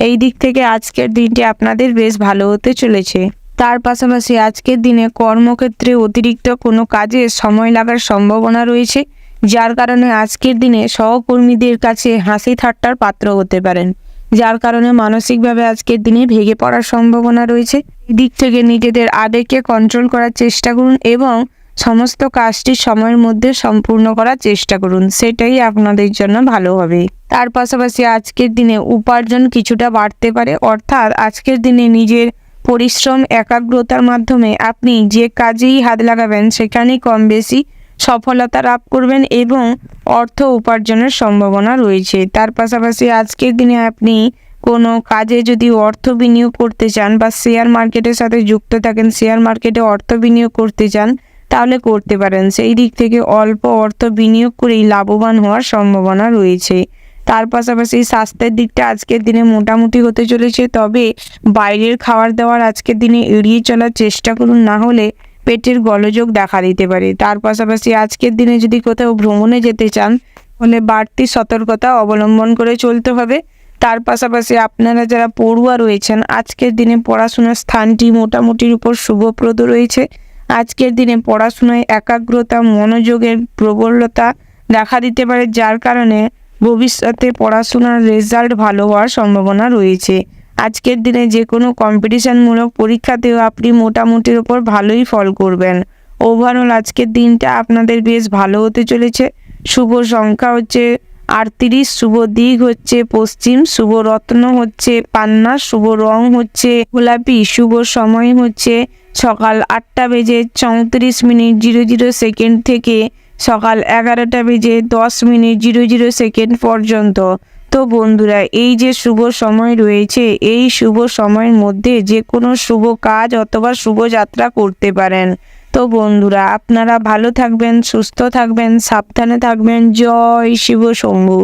এই দিক থেকে আজকের দিনটি আপনাদের বেশ ভালো হতে চলেছে। তার পাশাপাশি আজকের দিনে কর্মক্ষেত্রে অতিরিক্ত কোনো কাজে সময় লাগার সম্ভাবনা রয়েছে, যার কারণে আজকের দিনে সহকর্মীদের কাছে হাসি ঠাট্টার পাত্র হতে পারেন, যার কারণে মানসিকভাবে আজকের দিনে ভেঙে পড়ার সম্ভাবনা রয়েছে। এই দিক থেকে নিজেদের আবেগকে কন্ট্রোল করার চেষ্টা করুন এবং সমস্ত কাজটি সময়ের মধ্যে সম্পূর্ণ করার চেষ্টা করুন, সেটাই আপনাদের জন্য ভালো হবে। তার পাশাপাশি আজকের দিনে উপার্জন কিছুটা বাড়তে পারে, অর্থাৎ আজকের দিনে নিজের পরিশ্রম একাগ্রতার মাধ্যমে আপনি যে কাজেই হাত লাগাবেন সেখানেই কম বেশি সফলতা লাভ করবেন এবং অর্থ উপার্জনের সম্ভাবনা রয়েছে। তার পাশাপাশি আজকের দিনে আপনি কোনো কাজে যদি অর্থ বিনিয়োগ করতে চান বা শেয়ার মার্কেটের সাথে যুক্ত থাকেন, শেয়ার মার্কেটে অর্থ বিনিয়োগ করতে চান, তাহলে করতে পারেন। সেই দিক থেকে অল্প অর্থ বিনিয়োগ করেই লাভবান হওয়ার সম্ভাবনা রয়েছে। তার পাশাপাশি স্বাস্থ্যের দিকটা আজকের দিনে মোটামুটি হতে চলেছে, তবে বাইরের খাবার দাবার আজকের দিনে এড়িয়ে চলার চেষ্টা করুন, না হলে পেটের গোলযোগ দেখা দিতে পারে। তার পাশাপাশি আজকের দিনে যদি কোথাও ভ্রমণে যেতে চান তাহলে বাড়তি সতর্কতা অবলম্বন করে চলতে হবে। তার পাশাপাশি আপনারা যারা পড়ুয়া রয়েছেন আজকের দিনে পড়াশোনার স্থানটি মোটামুটির উপর শুভপ্রদ রয়েছে। আজকের দিনে পড়াশোনায় একাগ্রতা মনোযোগের প্রবলতা দেখা দিতে পারে, যার কারণে ভবিষ্যতে পড়াশোনার রেজাল্ট ভালো হওয়ার সম্ভাবনা রয়েছে। আজকের দিনে যে কোনো কম্পিটিশনমূলক পরীক্ষাতেও আপনি মোটামুটির উপর ভালোই ফল করবেন। ওভারঅল আজকের দিনটা আপনাদের বেশ ভালো হতে চলেছে। শুভ সংখ্যা হচ্ছে 38, শুভ দিক হচ্ছে পশ্চিম, শুভ রত্ন হচ্ছে পান্না, শুভ রং হচ্ছে গোলাপি, শুভ সময় হচ্ছে সকাল 8:34:00 থেকে সকাল 11:10:00 পর্যন্ত। তো বন্ধুরা, এই যে শুভ সময় রয়েছে এই শুভ সময়ের মধ্যে যে কোনো শুভ কাজ অথবা শুভযাত্রা করতে পারেন। তো বন্ধুরা, আপনারা ভালো থাকবেন, সুস্থ থাকবেন, সাবধানে থাকবেন। জয় শিব শম্ভু।